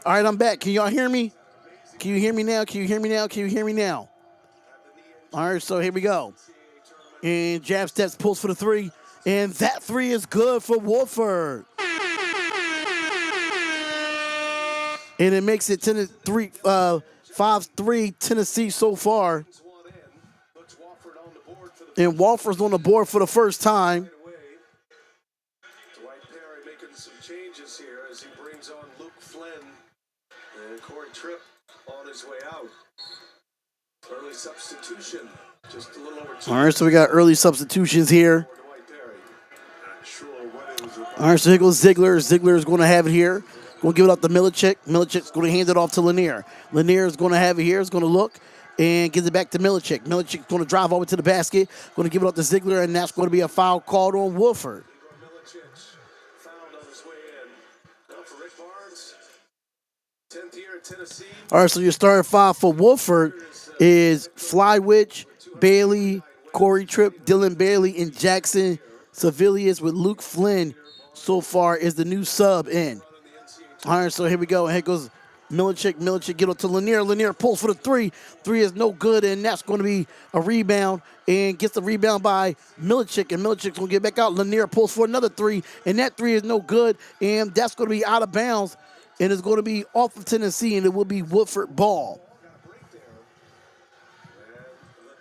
All right, I'm back. Can y'all hear me? Can you hear me now? Can you hear me now? Can you hear me now? All right, so here we go. And jab steps, pulls for the three. And that three is good for Wofford. And it makes it 10-3, 5-3 Tennessee so far. And Wofford's on the board for the first time. Making some changes here as he brings on Luke Flynn and Corey Tripp on his way out. Early substitution, just a little over 2. All right, so we got early substitutions here. All right, so here goes Ziegler. Ziegler is going to have it here. Going to give it up to Milicic. Milicic's going to hand it off to Lanier. Lanier is going to have it here. Is going to look and gives it back to Milicic. Milicic's going to drive over to the basket. Going to give it up to Ziegler, and that's going to be a foul called on Wofford. All right, so your starting five for Wofford is Flywitch, Bailey, Corey Tripp, Dylan Bailey, and Jackson Sevilius with Luke Flynn so far is the new sub in. All right, so here we go. And here goes Milicic. Milicic get up to Lanier. Lanier pulls for the three. Three is no good, and that's going to be a rebound. And gets the rebound by Milicic, and Milicic's going to get back out. Lanier pulls for another three, and that three is no good, and that's going to be out of bounds. And it's going to be off of Tennessee, and it will be Wofford ball. The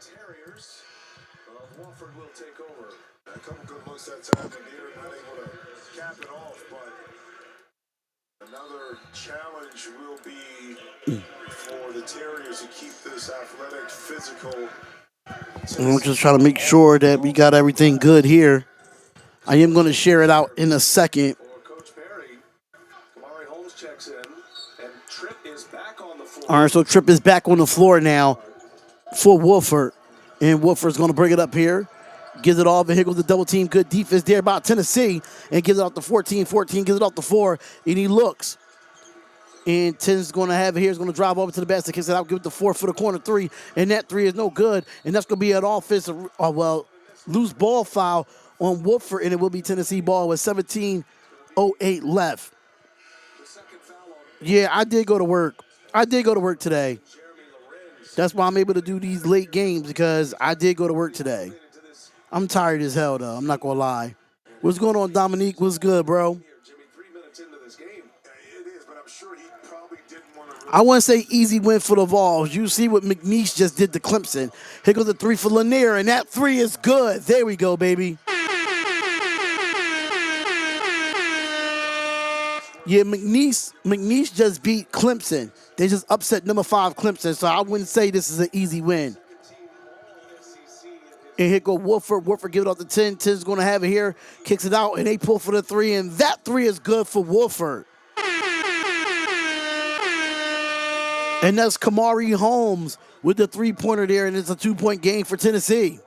Terriers of Wofford will take over. A couple good looks that time. Lanier not able to cap it off, but another challenge will be for the Terriers to keep this athletic, physical. And I'm just trying to make sure that we got everything good here. I am going to share it out in a second. All right, so Tripp is back on the floor now for Wofford. And Wofford's going to bring it up here. Gives it off, and here goes the double team. Good defense there by Tennessee. And gives it off to 14. 14 gives it off to 4. And he looks. And 10's going to have it here. He's going to drive over to the basket. Kicks it out. Give it to 4 for the corner 3. And that 3 is no good. And that's going to be an offensive, loose ball foul on Wofford. And it will be Tennessee ball with 17:08 left. Yeah, I did go to work. I did go to work today. That's why I'm able to do these late games, because I did go to work today. I'm tired as hell, though. I'm not going to lie. What's going on, Dominique? What's good, bro? I wouldn't say easy win for the Vols. You see what McNeese just did to Clemson. Here goes the 3 for Lanier, and that 3 is good. There we go, baby. Yeah, McNeese just beat Clemson. They just upset number 5 Clemson, so I wouldn't say this is an easy win. And here go Wofford. Wofford give it off to 10. 10's going to have it here. Kicks it out, and they pull for the 3, and that 3 is good for Wofford. And that's Kamari Holmes with the 3-pointer there, and it's a 2-point game for Tennessee.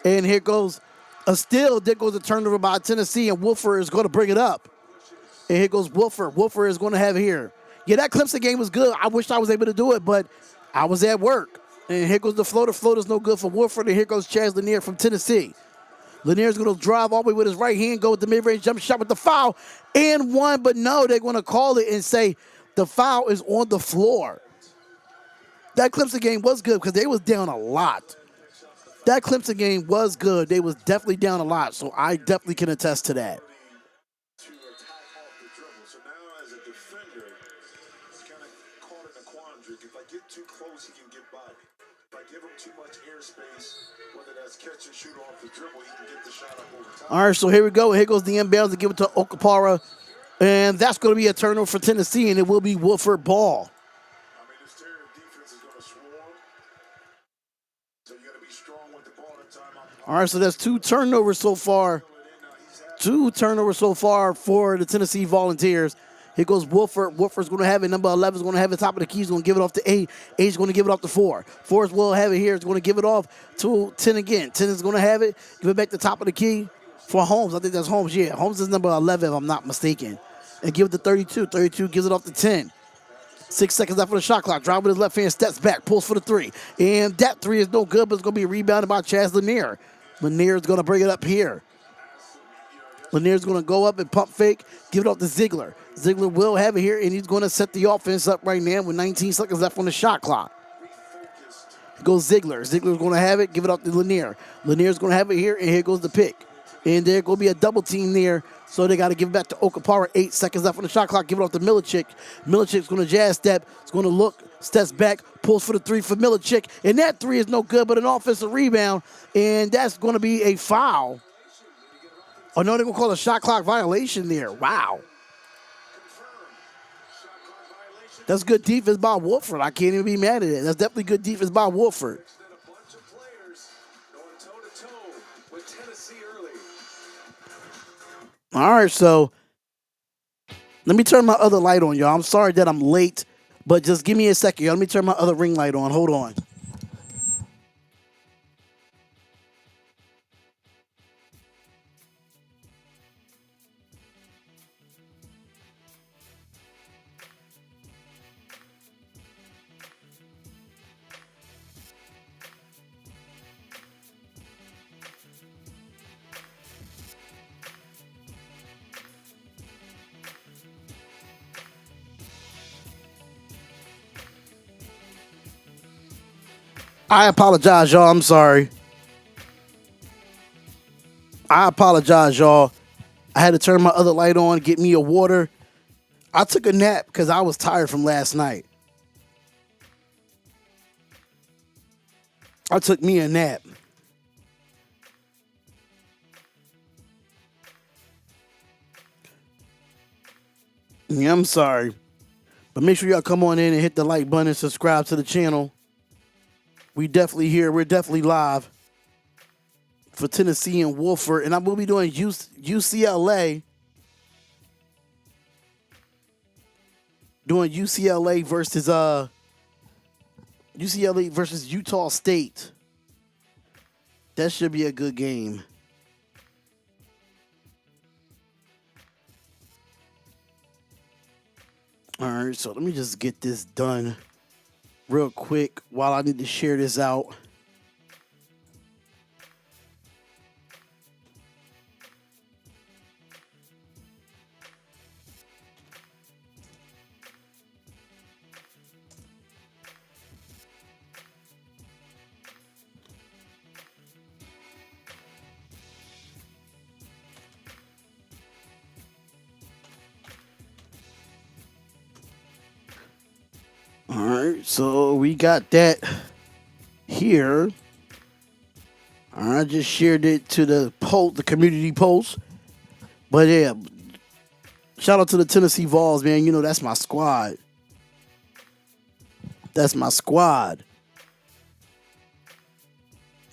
And here goes a steal. There goes a turnover by Tennessee, and Wofford is going to bring it up. And here goes Wofford. Wofford is going to have it here. Yeah, that Clemson game was good. I wish I was able to do it, but I was at work. And here goes the floater. Floater's no good for Wofford. And here goes Chaz Lanier from Tennessee. Lanier's going to drive all the way with his right hand, go with the mid-range jump shot with the foul, and one. But no, they're going to call it and say the foul is on the floor. That Clemson game was good because they was down a lot. That Clemson game was good. They was definitely down a lot, so I definitely can attest to that. So now as a defender, he's kind of caught in a quandary. If I get too close, he can get by me. If I give him too much airspace, whether that's catch and shoot off the dribble, he can get the shot up over time. All right, so here we go. Here goes the inbounds to give it to Okapara. And that's going to be a turnover for Tennessee, and it will be Wofford ball. I mean, this Terrier defense is going to swarm. So you got to be strong with the ball at the time. All right, so that's 2 turnovers so far. 2 turnovers so far for the Tennessee Volunteers. Here goes Wofford. Wofford's going to have it. Number 11 is going to have it top of the key. He's going to give it off to 8. 8's going to give it off to 4. 4 will have it here. It's going to give it off to 10 again. 10 is going to have it. Give it back to top of the key for Holmes. I think that's Holmes. Yeah, Holmes is number 11 if I'm not mistaken. And give it to 32. 32 gives it off to 10. 6 seconds left for the shot clock. Drive with his left hand, steps back, pulls for the 3. And that 3 is no good, but it's going to be rebounded by Chaz Lanier. Lanier is going to bring it up here. Lanier's going to go up and pump fake, give it off to Ziegler. Ziegler will have it here, and he's going to set the offense up right now with 19 seconds left on the shot clock. Here goes Ziegler. Ziegler's going to have it, give it up to Lanier. Lanier's going to have it here, and here goes the pick. And there's going to be a double team there, so they got to give it back to Okapara. 8 seconds left on the shot clock. Give it off to Milicic. Milicic's going to jazz step. It's going to look, steps back, pulls for the 3 for Milicic. And that 3 is no good, but an offensive rebound. And that's going to be a foul. Oh, no, they're going to call a shot clock violation there. Wow. That's good defense by Wofford. I can't even be mad at it. That's definitely good defense by Wofford. All right, so let me turn my other light on, y'all. I'm sorry that I'm late, but just give me a second, y'all. Let me turn my other ring light on. Hold on. I apologize, y'all. I'm sorry. I apologize, y'all. I had to turn my other light on, get me a water. I took a nap because I was tired from last night. I took me a nap. Yeah, I'm sorry. But make sure y'all come on in and hit the like button and subscribe to the channel. We definitely here. We're definitely live for Tennessee and Wofford. And I will be doing UCLA. Doing UCLA versus Utah State. That should be a good game. All right, so let me just get this done real quick while I need to share this out. All right, so we got that here. I just shared it to the post, the community post. But yeah, shout out to the Tennessee Vols, man. You know, that's my squad. That's my squad.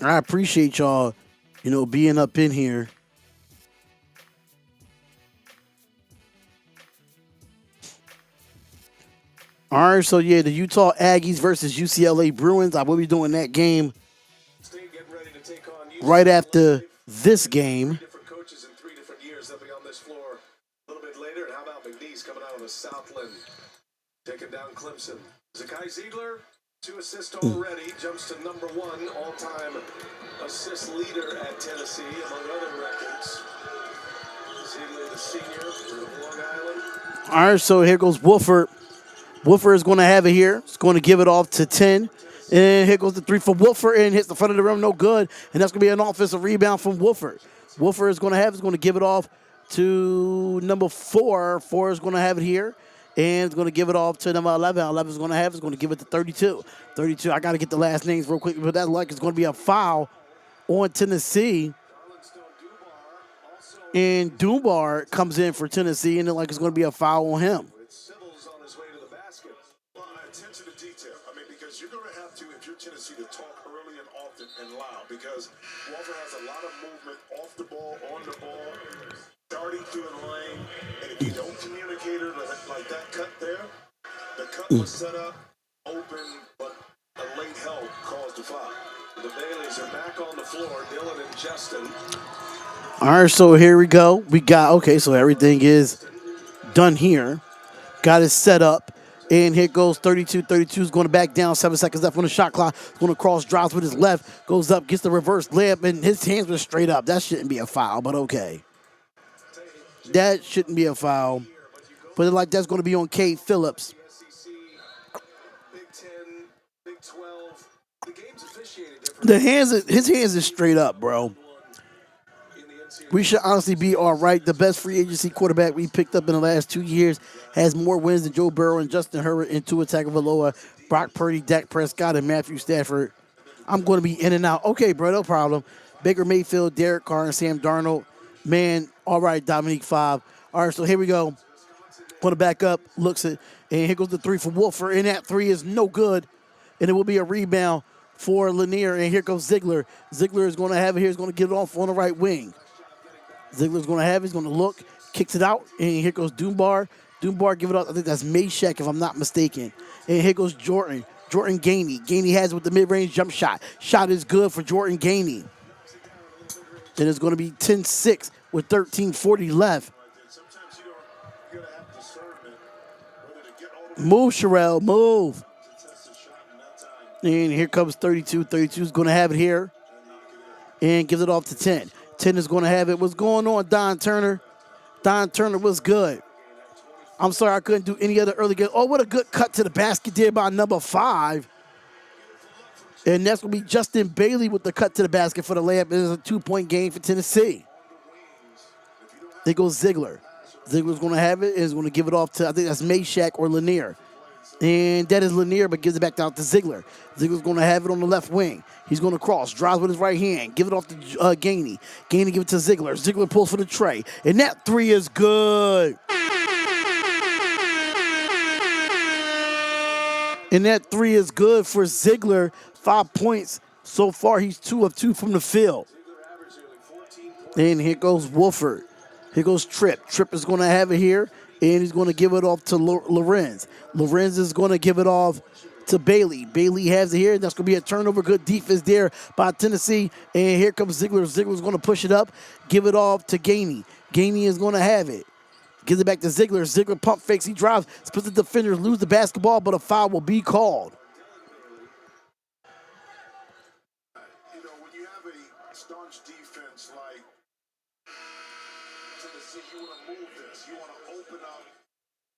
I appreciate y'all, being up in here. All right, so yeah, the Utah Aggies versus UCLA Bruins. I will be doing that game right after this game. Different coaches in 3 different years. They'll be on this floor a little bit later. And how about McNeese coming out of the Southland, taking down Clemson? Zakai Ziegler, 2 assists already, jumps to number 1 all-time assist leader at Tennessee, among other records. Ziegler, the senior for Long Island. All right, so here goes Wofford. Wofford is going to have it here. It's going to give it off to 10. And here goes the 3 for Wofford and hits the front of the rim, no good. And that's going to be an offensive rebound from Wofford. Wofford is going to give it off to number 4. 4 is going to have it here. And it's going to give it off to number 11. 11 is going to have it. It's going to give it to 32. 32, I got to get the last names real quick, but that's like it's going to be a foul on Tennessee. And Dunbar comes in for Tennessee, and it's going to be a foul on him. Tennessee to talk early and often and loud because Wofford has a lot of movement off the ball, on the ball, darting through the lane. And if you don't communicate it like that cut there, the cut was set up, open, but a late help caused the foul. The Baileys are back on the floor, Dylan and Justin. All right, so here we go. So everything is done here. Got it set up. And here goes 32. 32 is going to back down. 7 seconds left on the shot clock. Going to cross, drives with his left. Goes up, gets the reverse layup, and his hands were straight up. That shouldn't be a foul, but okay. That shouldn't be a foul. But like that's going to be on Cade Phillips. SEC, Big 10, Big 12. The game's officiated The differently hands, his hands is straight up, bro. in the NCAA. We should honestly be all right. The best free agency quarterback we picked up in the last 2 years has more wins than Joe Burrow and Justin Herbert and Tua Tagovailoa, Brock Purdy, Dak Prescott, and Matthew Stafford. I'm going to be in and out. Okay, bro, no problem. Baker Mayfield, Derek Carr, and Sam Darnold. Man, all right, Dominique 5. All right, so here we go. Going to back up, looks at, and here goes the 3 for Wofford, and that 3 is no good. And it will be a rebound for Lanier, and here comes Ziegler. Ziegler is going to have it here. He's going to get it off on the right wing. Ziegler's going to have it. He's going to look, kicks it out, and here goes Dunbar. Dunbar give it up. I think that's Meshack, if I'm not mistaken. And here goes Jordan. Jordan Gainey. Gainey has it with the mid-range jump shot. Shot is good for Jordan Gainey. Then it's going to be 10-6 with 13:40 left. Sometimes you gotta have discernment whether to get all the Move, Sherelle, move. to test the shot in that time And here comes 32. 32 is going to have it here and knock it in. and gives it off to 10. 10 is going to have it. What's going on, Don Turner? Don Turner was good. I'm sorry I couldn't do any other early game. Oh, what a good cut to the basket there by number 5. And that's going to be Justin Bailey with the cut to the basket for the layup. It is a 2-point game for Tennessee. There goes Ziegler. Ziegler's going to have it and is going to give it off to, I think that's Meshack or Lanier. And that is Lanier, but gives it back down to Ziegler. Ziegler's going to have it on the left wing. He's going to cross, drives with his right hand, give it off to Gainey. Gainey give it to Ziegler. Ziegler pulls for the tray. And that 3 is good. And that 3 is good for Ziegler. 5 points. So far, he's 2 of 2 from the field. And here goes Wofford. Here goes Tripp. Tripp is going to have it here, and he's going to give it off to Lorenz. Lorenz is going to give it off to Bailey. Bailey has it here, and that's going to be a turnover. Good defense there by Tennessee. And here comes Ziegler. Ziegler's going to push it up, give it off to Gainey. Gainey is going to have it. Gives it back to Ziegler. Ziegler pump fakes. He drives. Splits the defenders, lose the basketball, but a foul will be called. You know, when you have a staunch defense like Tennessee, you want to move this. You want to open up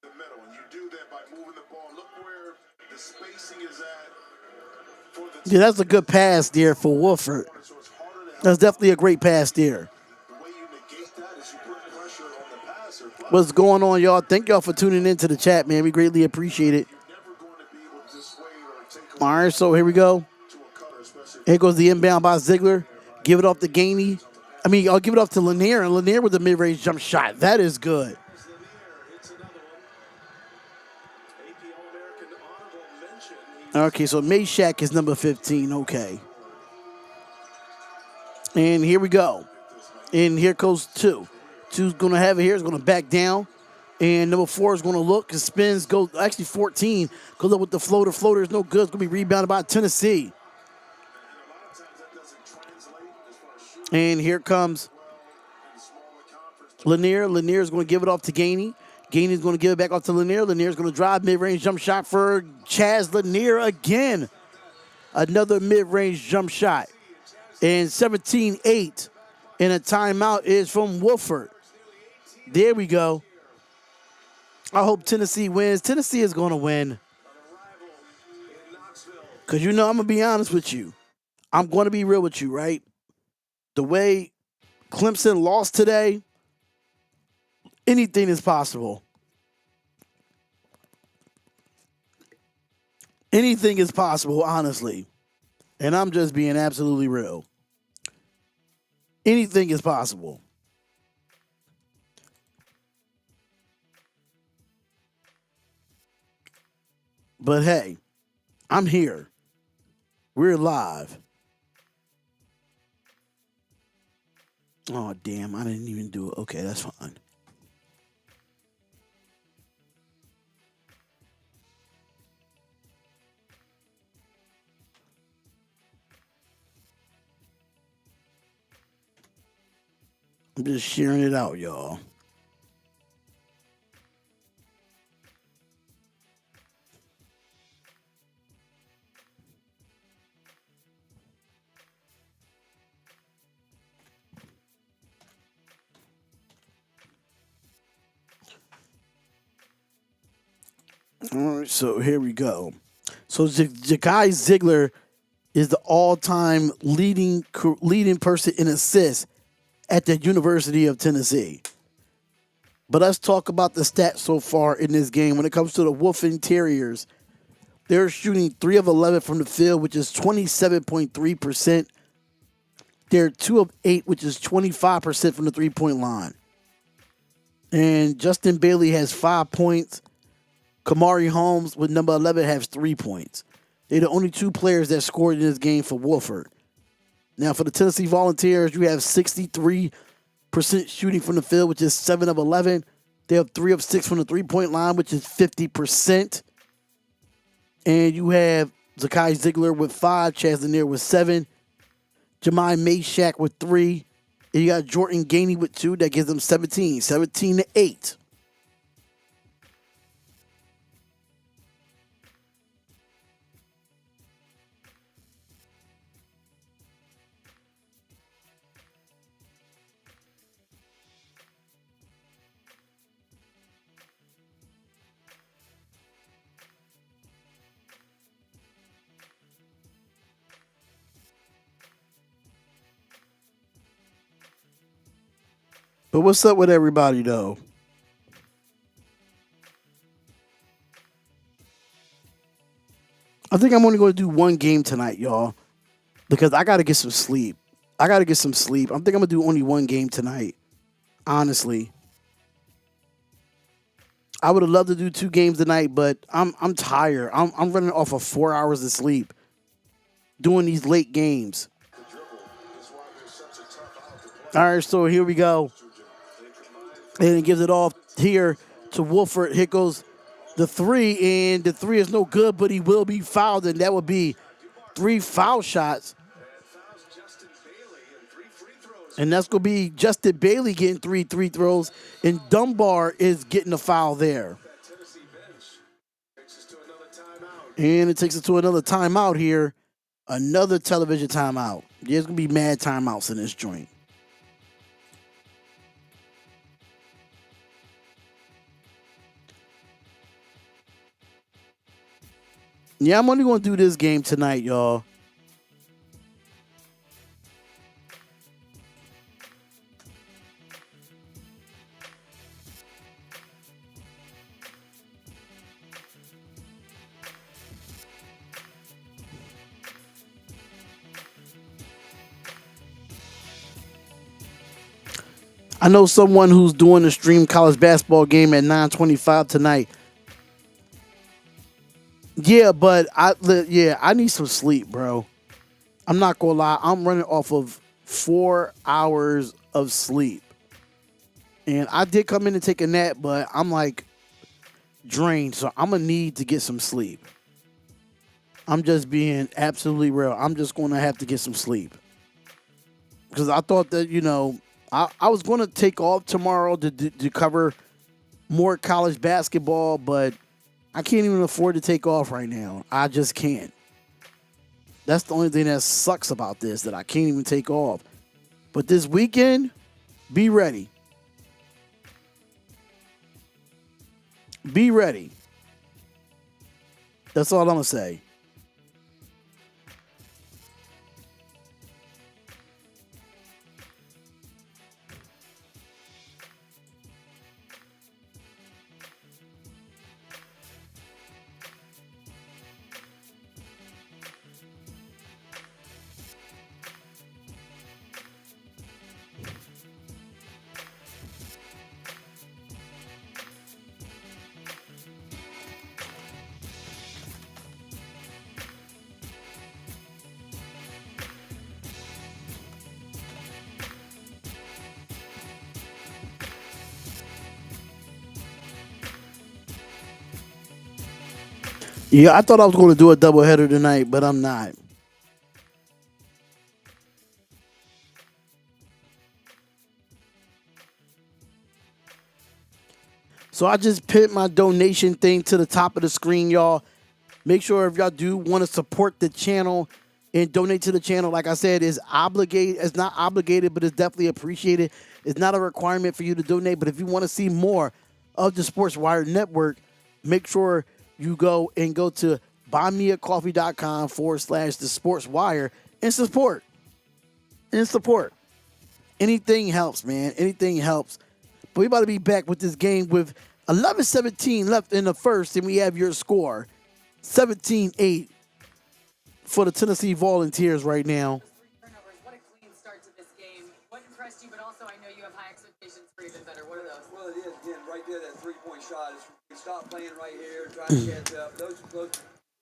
the middle, and you do that by moving the ball. Look where the spacing is at for the Yeah, that's a good pass there for Wofford. so it's harder to help. That's definitely a great pass there. The way you negate that is you put pressure on the passer. But What's going on, y'all? Thank y'all for tuning into the chat, man. We greatly appreciate it. you're never going to be able to dissuade or take All right, so here we go. to a cutter, especially Here goes the inbound by Ziegler. Give it off to Gainey. I'll give it off to Lanier, and Lanier with the mid-range jump shot. That is good. It's another one. AP All-American honorable mention. He Okay, so Meshack is number 15. Okay. And here we go. And here goes 2. 2's going to have it here. It's going to back down. And number 4 is going to look. It spins. Actually, 14. Goes up with the floater. Floater is no good. It's going to be rebounded by Tennessee. And here comes Lanier. Lanier is going to give it off to Gainey. Gainey is going to give it back off to Lanier. Lanier is going to drive mid-range jump shot for Chaz Lanier again. Another mid-range jump shot. And 17-8. And a timeout is from Wofford. There we go. I hope Tennessee wins. Tennessee is going to win. Because I'm going to be honest with you. I'm going to be real with you, right? The way Clemson lost today, anything is possible. Anything is possible, honestly. And I'm just being absolutely real. Anything is possible. But hey, I'm here. We're live. Oh, damn, I didn't even do it. Okay, that's fine. I'm just sharing it out, y'all. All right, so here we go. So Ja'Kai Ziegler is the all-time leading person in assists at the University of Tennessee. But let's talk about the stats so far in this game. When it comes to the Wofford Terriers, they're shooting 3 of 11 from the field, which is 27.3%. They're 2 of 8, which is 25% from the three-point line. And Justin Bailey has 5 points. Kamari Holmes with number 11 has 3 points. They're the only 2 players that scored in this game for Wofford. Now, for the Tennessee Volunteers, you have 63% shooting from the field, which is 7 of 11. They have 3 of 6 from the three-point line, which is 50%. And you have Ja'Kai Ziegler with 5, Chaz Lanier with 7, Jemai Mayshak with 3, and you got Jordan Gainey with 2. That gives them 17 to 8. But what's up with everybody, though? I think I'm only going to do one game tonight, y'all, because I got to get some sleep. I think I'm going to do only one game tonight, honestly. I would have loved to do 2 games tonight, but I'm tired. I'm running off of 4 hours of sleep doing these late games. All right, so here we go. And it gives it off here to Wofford. Here goes the 3, and the 3 is no good, but he will be fouled, and that would be 3 foul shots. And that's going to be Justin Bailey getting 3 free throws, and Dunbar is getting a foul there. And it takes us to another timeout here. Another television timeout. There's going to be mad timeouts in this joint. Yeah, I'm only going to do this game tonight, y'all. I know someone who's doing a stream college basketball game at 9:25 tonight. Yeah, but I need some sleep, bro. I'm not gonna lie. I'm running off of 4 hours of sleep. And I did come in and take a nap, but I'm like drained, so I'm gonna need to get some sleep. I'm just being absolutely real. I'm just gonna have to get some sleep. Because I thought that, I was gonna take off tomorrow to cover more college basketball, but I can't even afford to take off right now. I just can't. That's the only thing that sucks about this, that I can't even take off. But this weekend, be ready. Be ready. That's all I'm going to say. Yeah, I thought I was going to do a doubleheader tonight, but I'm not. So I just pinned my donation thing to the top of the screen, y'all. Make sure if y'all do want to support the channel and donate to the channel, like I said, is obligated. It's not obligated, but it's definitely appreciated. It's not a requirement for you to donate, but if you want to see more of the Sports Wire Network, make sure you go to buymeacoffee.com/the sports wire and support. And support. Anything helps, man. Anything helps. But we about to be back with this game with 11:17 left in the first, and we have your score 17-8 for the Tennessee Volunteers right now. Turnovers. What a clean start to this game. What impressed you, but also I know you have high expectations for even better. What are those? Well, it is, again, right there, that three-point shot. You stop playing right here, try to catch up. Those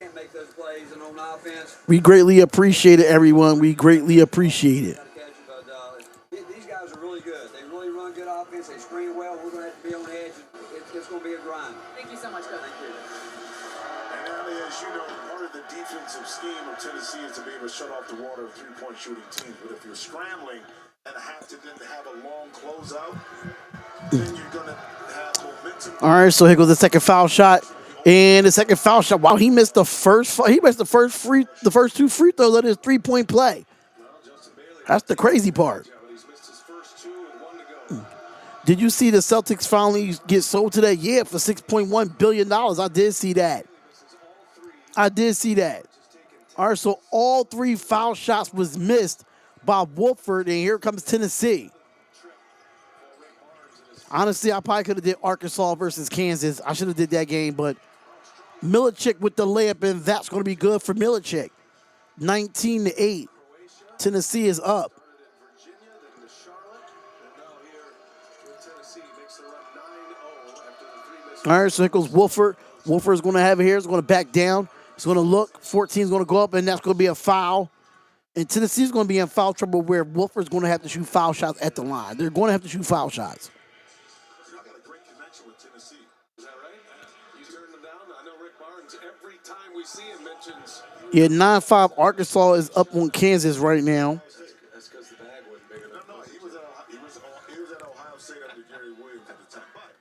can't make those plays, and on offense, We greatly appreciate it, everyone. We greatly appreciate it. got to catch it. But these guys are really good. They really run good offense. They screen well. We're going to have to be on the edge. It's going to be a grind. Thank you so much, Coach. Thank you. And Ali, as you know, part of the defensive scheme of Tennessee is to be able to shut off the water of three-point shooting teams. But if you're scrambling and have to then have a long closeout, then you're going to have momentum. All right, so here goes the second foul shot. And the second foul shot. Wow, he missed the first two free throws of his three-point play. That's the crazy part. He's missed his first two and one to go. Did you see the Celtics finally get sold today? Yeah, for $6.1 billion. I did see that. I did see that. All right, so all three foul shots was missed by Wofford, and here comes Tennessee. Honestly, I probably could have did Arkansas versus Kansas. I should have did that game, but Milicic with the layup, and that's going to be good for Milicic. 19-8. Tennessee is up. Virginia, then to Charlotte, and now here with Tennessee makes the run 9-0 after the three misses. All right, so here goes Wofford. Wofford is going to have it here. He's going to back down. He's going to look. 14 is going to go up, and that's going to be a foul. And Tennessee is going to be in foul trouble where Wofford is going to have to shoot foul shots at the line. They're going to have to shoot foul shots. I got a great connection with Tennessee. Is that right? You turned them down? I know Rick Barnes, every time we see him, mentions. Yeah, 9-5. Arkansas is up on Kansas right now. That's because the bag wasn't big enough. No, he was at Ohio State under Gary Williams at the time. But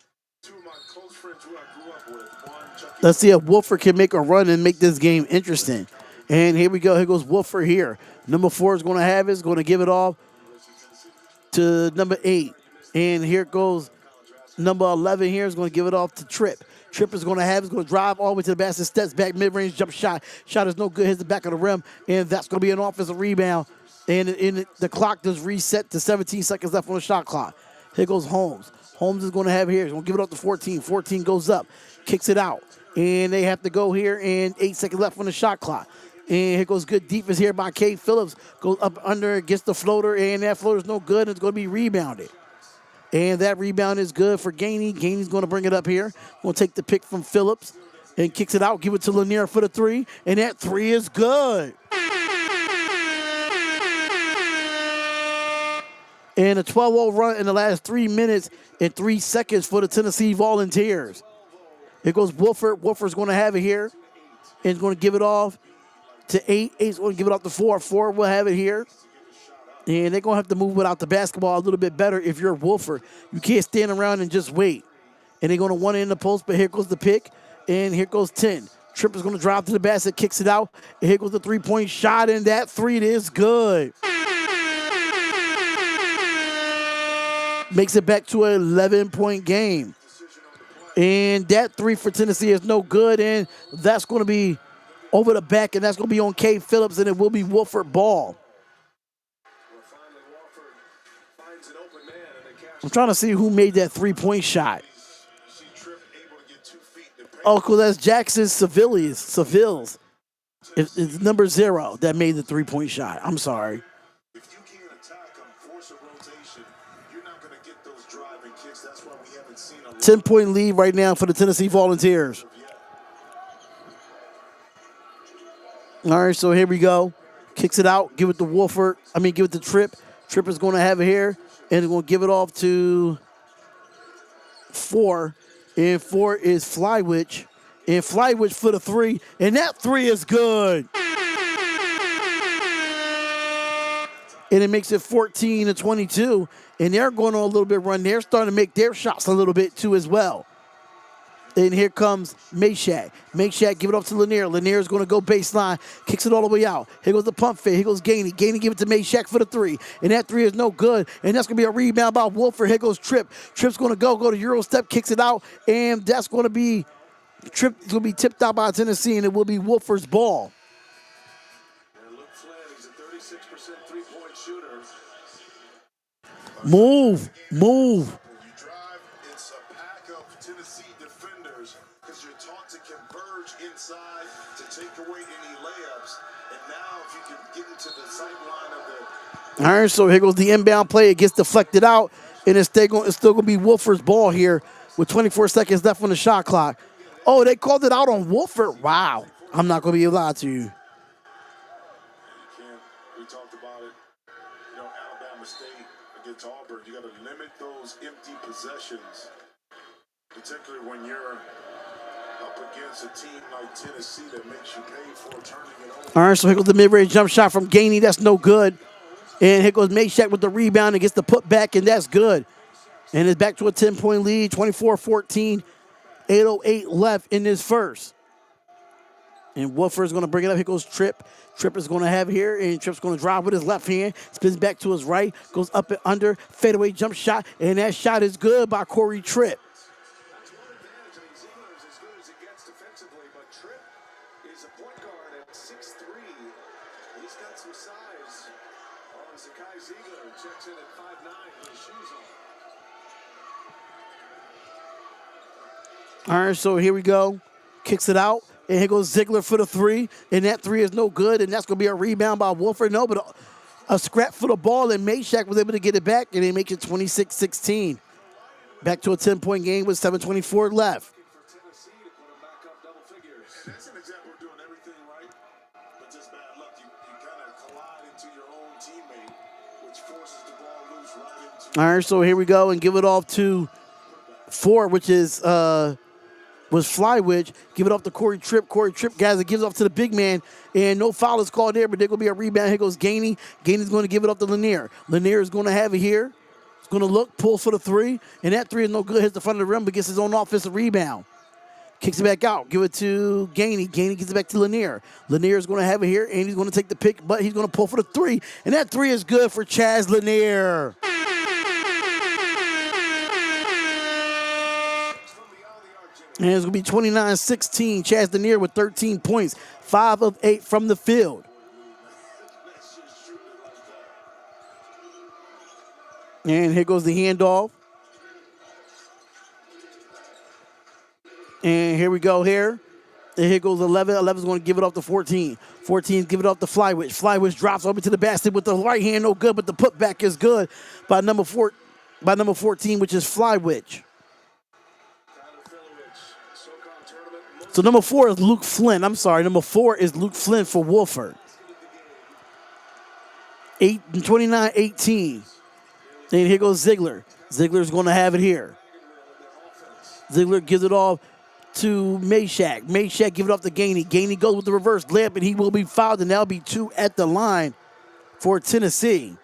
two of my close friends who I grew up with, one, Chucky. Let's see if Wofford can make a run and make this game interesting. And here we go. Here goes Wofford here. Number 4 is going to have it. Is going to give it off to number 8. And here goes number 11 here. Is going to give it off to Tripp. Tripp is going to have it. Is going to drive all the way to the basket. Steps back, mid-range jump shot. Shot is no good. Hits the back of the rim. And that's going to be an offensive rebound. And the clock does reset to 17 seconds left on the shot clock. Here goes Holmes. Holmes is going to have it here. He's going to give it up to 14. 14 goes up. Kicks it out. And they have to go here. And 8 seconds left on the shot clock. And here goes good defense here by Kate Phillips. Goes up under, gets the floater, and that floater's no good. It's going to be rebounded. And that rebound is good for Gainey. Gainey's going to bring it up here. Going to take the pick from Phillips and kicks it out. Give it to Lanier for the 3. And that 3 is good. And a 12-0 run in the last 3 minutes and 3 seconds for the Tennessee Volunteers. Here goes Wofford. Wofford's going to have it here. And he's going to give it off to 8. 8's going to give it off to 4. 4 will have it here. And they're going to have to move without the basketball a little bit better if you're Wofford. You can't stand around and just wait. And they're going to want it in the post, but here goes the pick. And here goes 10. Tripp is going to drive to the basket, kicks it out. And here goes the three-point shot, and that 3 is good. Makes it back to an 11-point game. And that 3 for Tennessee is no good, and that's going to be over the back, and that's going to be on Kate Phillips, and it will be Wofford ball. I'm trying to see who made that three-point shot. Oh, cool. That's Jackson Sevilles. It's number 0 that made the three-point shot. I'm sorry. If you can't attack them, force a rotation, you're not going to get those driving kicks. That's why we haven't seen a 10-point lead right now for the Tennessee Volunteers. All right, so here we go. Kicks it out. Give it to Wofford. Give it to Tripp. Tripp is going to have it here. And they're going to give it off to 4. And 4 is Flywitch. And Flywitch for the 3. And that 3 is good. And it makes it 14-22. And they're going on a little bit run. They're starting to make their shots a little bit too as well. And here comes Meshack. Meshack, give it up to Lanier. Lanier is going to go baseline. Kicks it all the way out. Here goes the pump fake. Here goes Gainey. Gainey give it to Meshack for the 3. And that 3 is no good. And that's going to be a rebound by Wofford. Here goes Tripp. Tripp's going to go to Euro step. Kicks it out. And that's going to be Trip will be tipped out by Tennessee, and it will be Wofford's ball. And Luke Flynn, he's a 36% three-point shooter. Move. When you drive, it's a pack of Tennessee defenders because you're taught to converge inside to take away any layups. And now if you can get into the sight line of the All right, so here goes the inbound play. It gets deflected out, and it's still going to be Wofford's ball here with 24 seconds left on the shot clock. Oh, they called it out on Wofford. Wow. I'm not going to be allowed to. you can't, we talked about it, Alabama State against Auburn, you got to limit those empty possessions, particularly when you're up against a team like Tennessee that makes you pay for turning it over. All right, so here goes the mid-range jump shot from Gainey. That's no good. And here goes Mayshak with the rebound and gets the putback, and that's good. And it's back to a 10-point lead, 24-14, 8:08 left in this first. And Wofford is going to bring it up. Here goes Tripp. Tripp is going to have it here, and Tripp's going to drive with his left hand, spins back to his right, goes up and under, fadeaway jump shot, and that shot is good by Corey Tripp. That's one advantage. I mean, Ziegler is as good as it gets defensively, but Tripp is a point guard at 6'3". He's got some size. Oh, Zakai Ziegler checks in at 5'9" with his shoes on. All right, so here we go. Kicks it out, and here goes Ziegler for the three, and that three is no good, and that's going to be a rebound by Wofford. No, but a scrap for the ball, and Mayshak was able to get it back, and they make it 26-16. Back to a 10-point game with 7:24 left. For Tennessee to put him back up double figures. That's an example of doing everything right, but just bad luck. You kind of collide into your own teammate, which forces the ball loose right into. All right, so here we go, and give it off to Ford, which is was Flywitch. Give it off to Corey Tripp. Corey Tripp, guys, it gives off to the big man, and no foul is called there, but there's going to be a rebound. Here goes Gainey. Gainey's going to give it off to Lanier. Lanier is going to have it here. He's going to look, pull for the three, and that three is no good. Hits the front of the rim, but gets his own offensive rebound. Kicks it back out. Give it to Gainey. Gainey gives it back to Lanier. Lanier is going to have it here, and he's going to take the pick, but he's going to pull for the three, and that three is good for Chaz Lanier. And it's going to be 29-16. Chaz Lanier with 13 points, 5 of 8 from the field. And here goes the handoff. And here we go here. And here goes 11. 11's going to give it off to 14. 14's give it off to Flywitch. Flywitch drops over to the basket with the right hand, no good, but the putback is good by number 14, which is Flywitch. So number 4 is Luke Flynn. I'm sorry, number 4 is Luke Flynn for Wofford. 29-18. And here goes Ziegler. Ziegler's going to have it here. Ziegler gives it off to Mayshak. Mayshak give it off to Gainey. Gainey goes with the reverse layup, and he will be fouled, and that'll be 2 at the line for Tennessee.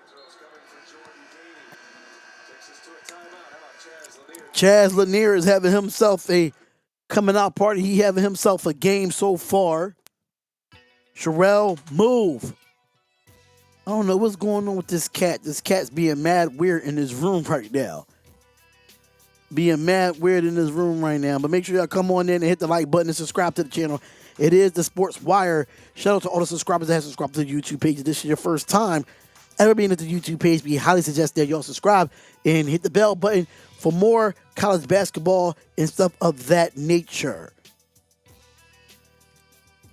Chaz Lanier is having himself a coming out party. He having himself a game so far. Sherelle, move. I don't know what's going on with this cat. This cat's being mad weird in this room right now. Being mad weird in this room right now. But make sure y'all come on in and hit the like button and subscribe to the channel. It is the Sports Wire. Shout out to all the subscribers that have subscribed to the YouTube page. If this is your first time ever being at the YouTube page, we highly suggest that y'all subscribe and hit the bell button for more college basketball and stuff of that nature.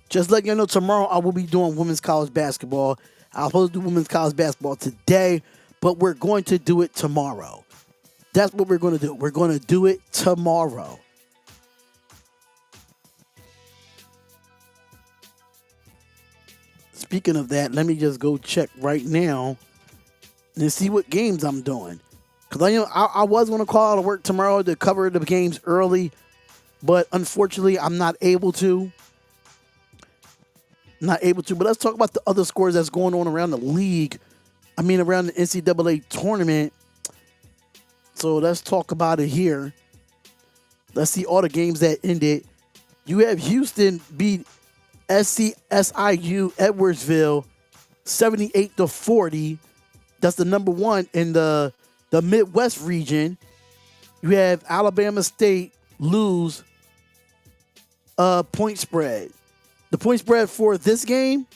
Just letting you know, tomorrow I will be doing women's college basketball. I was supposed to do women's college basketball today, but we're going to do it tomorrow. That's what we're going to do. We're going to do it tomorrow. Speaking of that, let me just go check right now and see what games I'm doing. Because I was going to call out of work tomorrow to cover the games early, but unfortunately, I'm not able to. But let's talk about the other scores that's going on around the league. I mean, around the NCAA tournament. So let's talk about it here. Let's see all the games that ended. You have Houston beat SCSIU Edwardsville 78-40. That's the number 1 in the Midwest region. You have Alabama State lose point spread. The point spread for this game,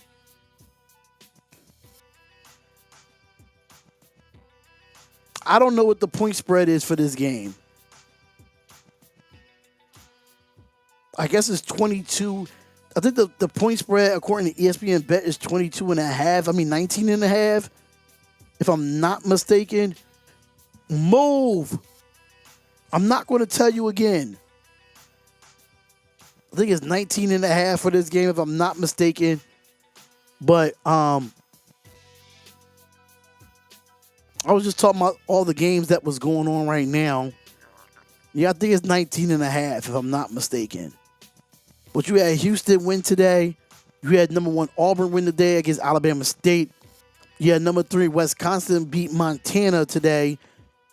I don't know what the point spread is for this game. I guess it's 22. I think the point spread, according to ESPN Bet, is 22.5. I mean, 19.5. If I'm not mistaken. Move. I'm not going to tell you again. I think it's 19.5 for this game, if I'm not mistaken. But I was just talking about all the games that was going on right now. Yeah, I think it's 19.5, if I'm not mistaken. But you had Houston win today. You had number 1 Auburn win today against Alabama State. You had number 3 Wisconsin beat Montana today,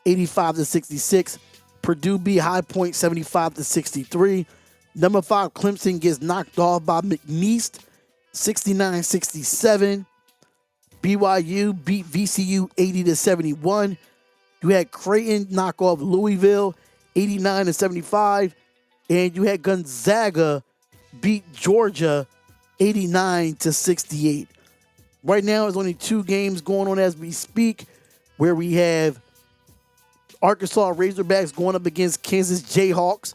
85-66. Purdue beat High Point 75-63. Number 5 Clemson gets knocked off by McNeese, 69-67. BYU beat VCU 80-71. You had Creighton knock off Louisville 89-75. And you had Gonzaga beat Georgia 89-68. Right now, there's only 2 games going on as we speak, where we have Arkansas Razorbacks going up against Kansas Jayhawks,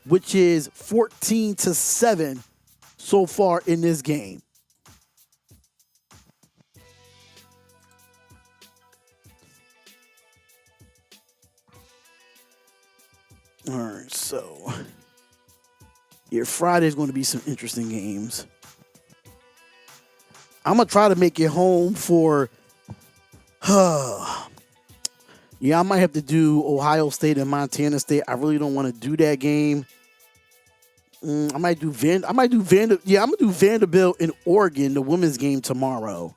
which is 14-7 so far in this game. All right, so yeah, Friday's going to be some interesting games. I'm going to try to make it home for, yeah, I might have to do Ohio State and Montana State. I really don't want to do that game. I'm gonna do Vanderbilt and Oregon, the women's game tomorrow.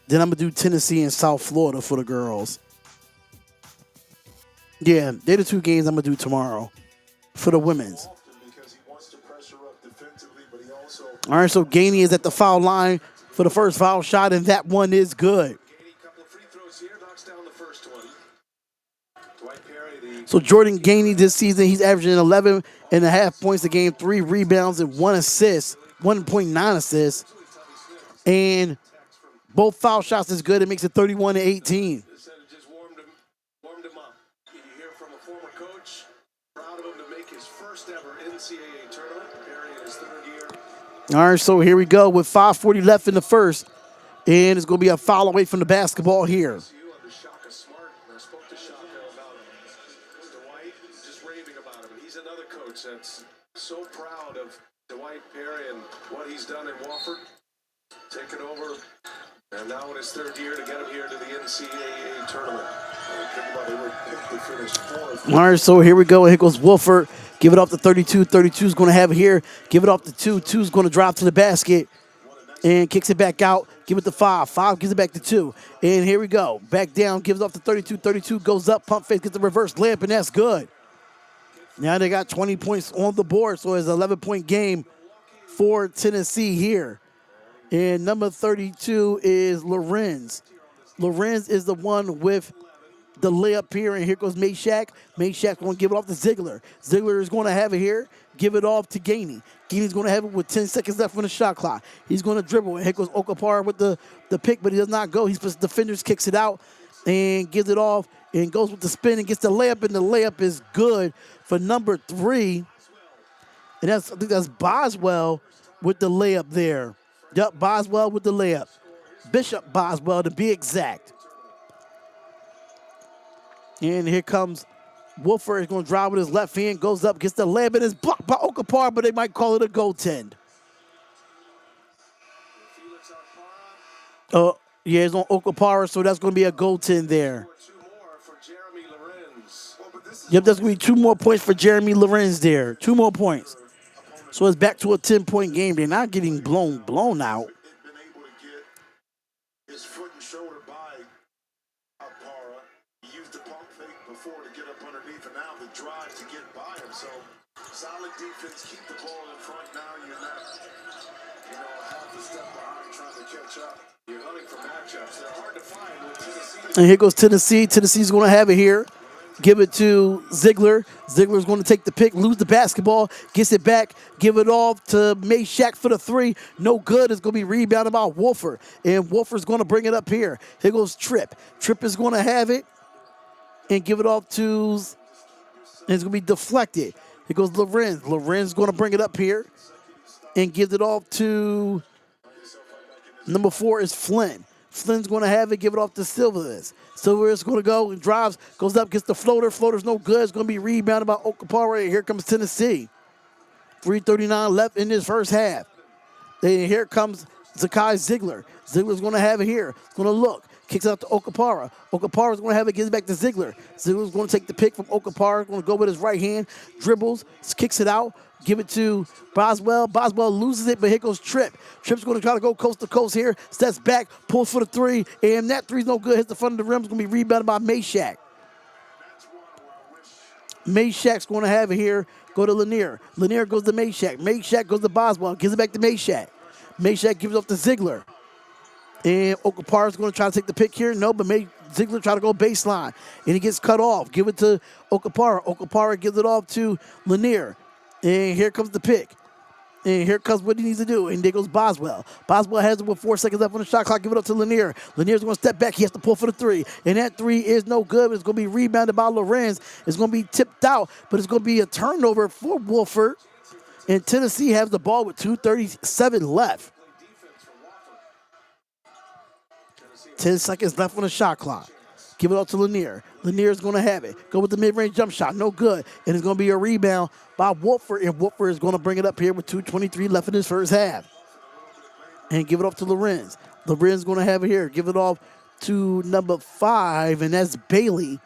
Then I'm gonna do Tennessee and South Florida for the girls. Yeah, they're the 2 games I'm gonna do tomorrow for the women's. All right, so Gainey is at the foul line for the first foul shot, and that one is good. So Jordan Gainey this season, he's averaging 11.5 points a game, 3 rebounds, and 1 assist, 1.9 assists. And both foul shots is good. It makes it 31-18. Warmed him up. You hear from a former coach, proud of him to make his first ever NCAA tournament, Perry in his 3rd year. All right, so here we go with 5:40 left in the first. And it's going to be a foul away from the basketball here. That's so proud of Dwight Perry and what he's done in Wofford. Taking over, and now in his 3rd year to get him here to the NCAA tournament. All right, so here we go. Here goes Wofford. Give it off to 32. 32 is going to have it here. Give it off to 2. 2 is going to drive to the basket and kicks it back out. Give it to 5. 5 gives it back to 2. And here we go. Back down, gives it off to 32. 32 goes up, pump fake, gets the reverse layup, and that's good. Now they got 20 points on the board, so it's an 11-point game for Tennessee here. And number 32 is Lorenz. Lorenz is the one with the layup here, and here goes Mayshak. Mayshak's going to give it off to Ziegler. Ziegler is going to have it here, give it off to Gainey. Gainey's going to have it with 10 seconds left on the shot clock. He's going to dribble, and here goes Okapara with the pick, but he does not go. He's just defenders, kicks it out, and gives it off, and goes with the spin and gets the layup, and the layup is good for number 3. And I think that's Boswell with the layup there. Yep, Boswell with the layup. Bishop Boswell, to be exact. And here comes Wofford. He's going to drive with his left hand, goes up, gets the layup, and is blocked by Okapara, but they might call it a goaltend. Yeah, it's on Okapara, so that's going to be a goaltend there. Yep, that's going to be 2 more points for Jeremy Lorenz there. 2 more points. So it's back to a 10-point game. They're not getting blown out. Been able to get his foot and shoulder by Okapara. He used the pump fake before to get up underneath, and now the drive to get by him. So solid defense, keep the ball in front. Now you're not, half a step behind trying to catch up. You're hunting for matchups. They're hard to find with Tennessee. And here goes Tennessee. Tennessee's going to have it here. Give it to Ziegler. Ziegler's going to take the pick, lose the basketball, gets it back, give it off to Meshack for the three. No good. It's going to be rebounded by Wofford. And Wofford's going to bring it up here. Here goes Tripp. Tripp is going to have it and give it off to, and it's going to be deflected. Here goes Lorenz. Lorenz going to bring it up here and give it off to number 4 is Flynn. Flynn's going to have it, give it off to Silvers. Silvers going to go and drives, goes up, gets the floater. Floater's no good. It's going to be rebounded by Okapara. And here comes Tennessee. 3:39 left in this first half. Then here comes Zakai Ziegler. Ziegler's going to have it here. Going to look. Kicks out to Okapara. Okapara's going to have it, gives it back to Ziegler. Ziegler's going to take the pick from Okapara. Going to go with his right hand. Dribbles, kicks it out. Give it to Boswell. Boswell loses it, but here goes Tripp. Tripp's going to try to go coast to coast here. Steps back, pulls for the three, and that three's no good. Hits the front of the rim. It's going to be rebounded by Meshack. Meshack's going to have it here. Go to Lanier. Lanier goes to Meshack. Meshack goes to Boswell. Gives it back to Meshack. Meshack gives it off to Ziegler. And Okapara's going to try to take the pick here. No, but Ziegler try to go baseline. And he gets cut off. Give it to Okapara. Okapara gives it off to Lanier. And here comes the pick. And here comes what he needs to do. And there goes Boswell. Boswell has it with 4 seconds left on the shot clock. Give it up to Lanier. Lanier's going to step back. He has to pull for the three. And that three is no good. It's going to be rebounded by Lorenz. It's going to be tipped out. But it's going to be a turnover for Wofford. And Tennessee has the ball with 2:37 left. 10 seconds left on the shot clock. Give it up to Lanier. Lanier's going to have it. Go with the mid-range jump shot. No good. And it's going to be a rebound by Wofford. And Wofford is going to bring it up here with 2:23 left in his first half. And give it off to Lorenz. Lorenz going to have it here. Give it off to number 5, and that's Bailey.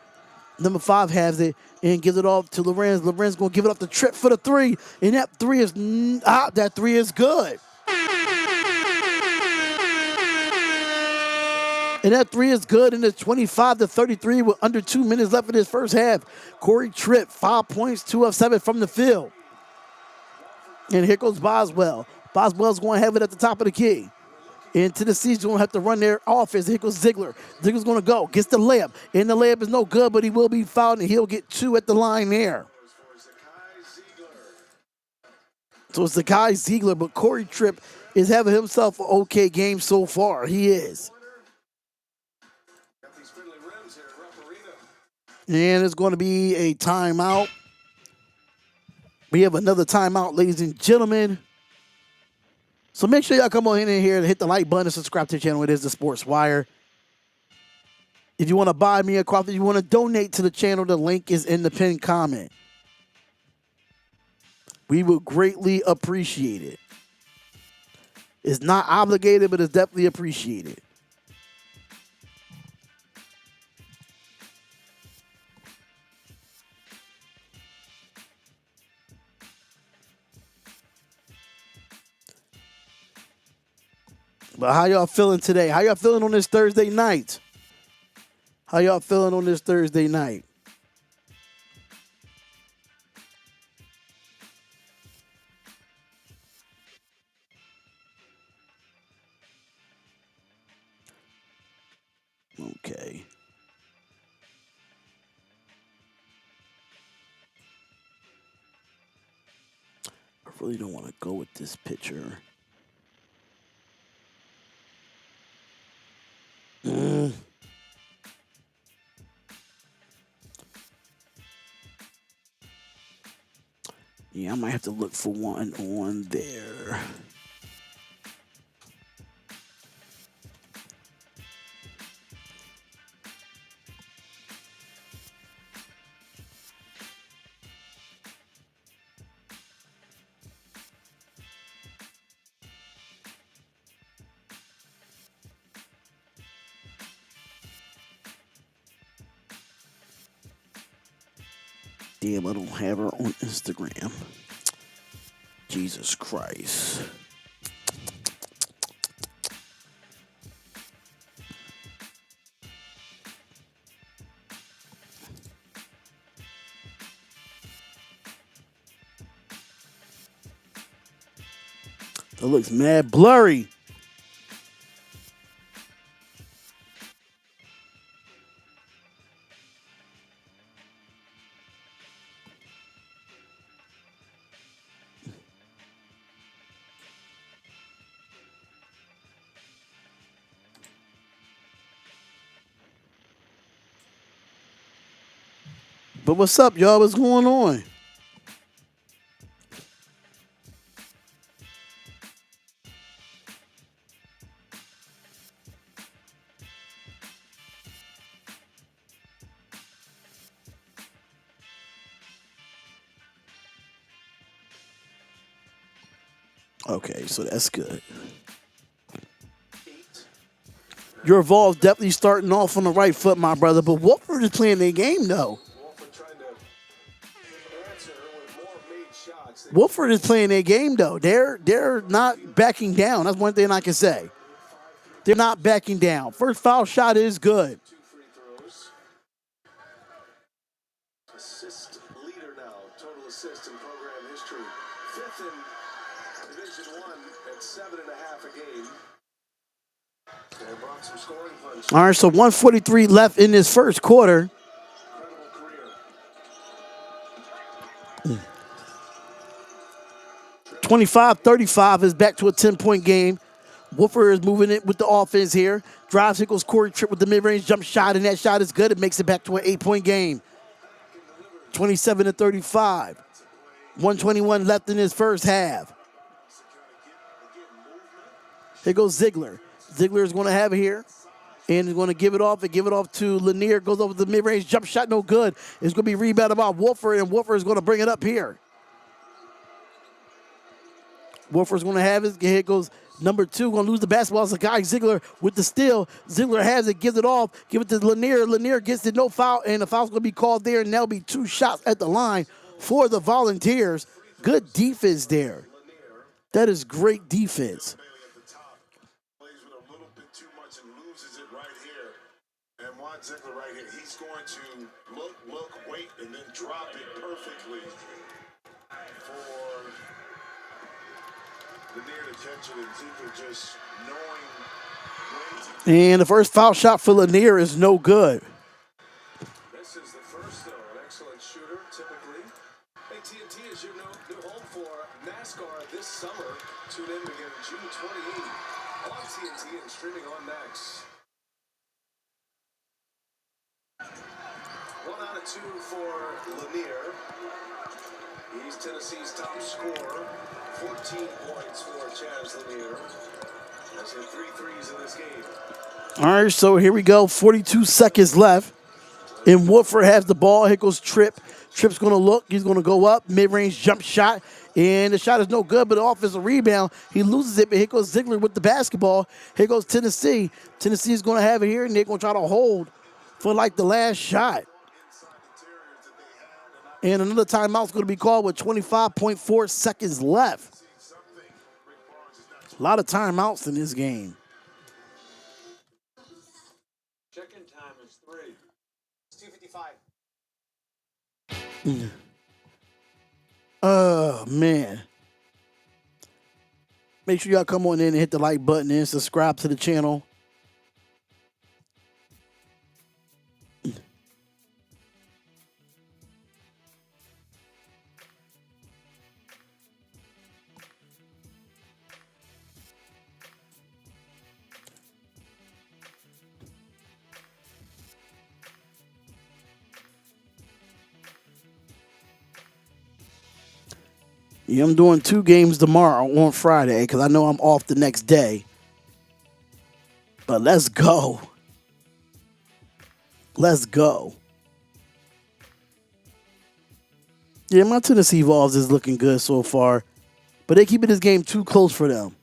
Number 5 has it and gives it off to Lorenz. Lorenz going to give it up to Tripp for the three. And that three is good. And that three is good, and it's 25-33 with under 2 minutes left in this first half. Corey Tripp, 5 points, 2 of 7 from the field. And here goes Boswell. Boswell's going to have it at the top of the key. And Tennessee's going to have to run their offense. Here goes Ziegler. Ziegler's going to go, gets the layup. And the layup is no good, but he will be fouled, and he'll get 2 at the line there. So it's the guy Ziegler, but Corey Tripp is having himself an okay game so far. He is. And it's going to be a timeout. We have another timeout, ladies and gentlemen. So make sure y'all come on in here and hit the like button and subscribe to the channel. It is the Sports Wire. If you want to buy me a coffee, if you want to donate to the channel, the link is in the pinned comment. We would greatly appreciate it. It's not obligated, but it's definitely appreciated. But how y'all feeling today? How y'all feeling on this Thursday night? How y'all feeling on this Thursday night? Okay. I really don't want to go with this picture. Yeah, I might have to look for one on there. Damn, I don't have her on Instagram. Jesus Christ. That looks mad blurry. But what's up, y'all? What's going on? Okay, so that's good. Your Evolve's definitely starting off on the right foot, my brother. But Wofford is playing their game, though. Wofford trying to answer with more made shots. Wofford is playing their game, though. They're not backing down. That's one thing I can say. They're not backing down. First foul shot is good. 2 free throws. Assist leader now, total assists in program history. 5th in Division I at 7.5 a game. And brought some scoring punch. All right, so 1:43 left in this first quarter. Incredible career. 25-35 is back to a 10-point game. Wofford is moving it with the offense here. Drives, here goes Corey Tripp with the mid-range jump shot, and that shot is good. It makes it back to an 8-point game. 27-35. 121 left in his first half. Here goes Ziegler. Ziegler is going to have it here. And he's going to give it off to Lanier. Goes over the mid-range jump shot, no good. It's going to be rebounded by Wofford, and Wofford is going to bring it up here. Wofford's going to have it. Here goes number 2, going to lose the basketball. It's a guy, Ziegler, with the steal. Ziegler has it, gives it off, give it to Lanier. Lanier gets it, no foul, and the foul's going to be called there, and that'll be 2 shots at the line for the Volunteers. Good defense there. That is great defense. Bailey at the top. Plays with a little bit too much and loses it right here. And Juan Ziegler right here. He's going to look, wait, and then drop it perfectly for the near attention. And Ziegler just knowing when to. And the first foul shot for Lanier is no good. This is the first, though. An excellent shooter, typically. AT&T is your new home for NASCAR this summer. Tune in beginning June 28th on TNT and streaming on Max. 1 out of 2 for Lanier. He's Tennessee's top scorer. 14 points for Chaz Lanier. Has hit 3 threes in this game. All right, so here we go. 42 seconds left. And Wofford has the ball. Here goes Tripp. Tripp's going to look. He's going to go up. Mid-range jump shot. And the shot is no good, but the offensive rebound. He loses it, but here goes Ziegler with the basketball. Here goes Tennessee. Tennessee is going to have it here, and they're going to try to hold for like the last shot. And another timeout's going to be called with 25.4 seconds left. A lot of timeouts in this game. Check-in time is 3. It's 2:55. Oh, man. Make sure y'all come on in and hit the like button and subscribe to the channel. Yeah, I'm doing 2 games tomorrow on Friday because I know I'm off the next day. But let's go. Let's go. Yeah, my Tennessee Vols is looking good so far. But they're keeping this game too close for them.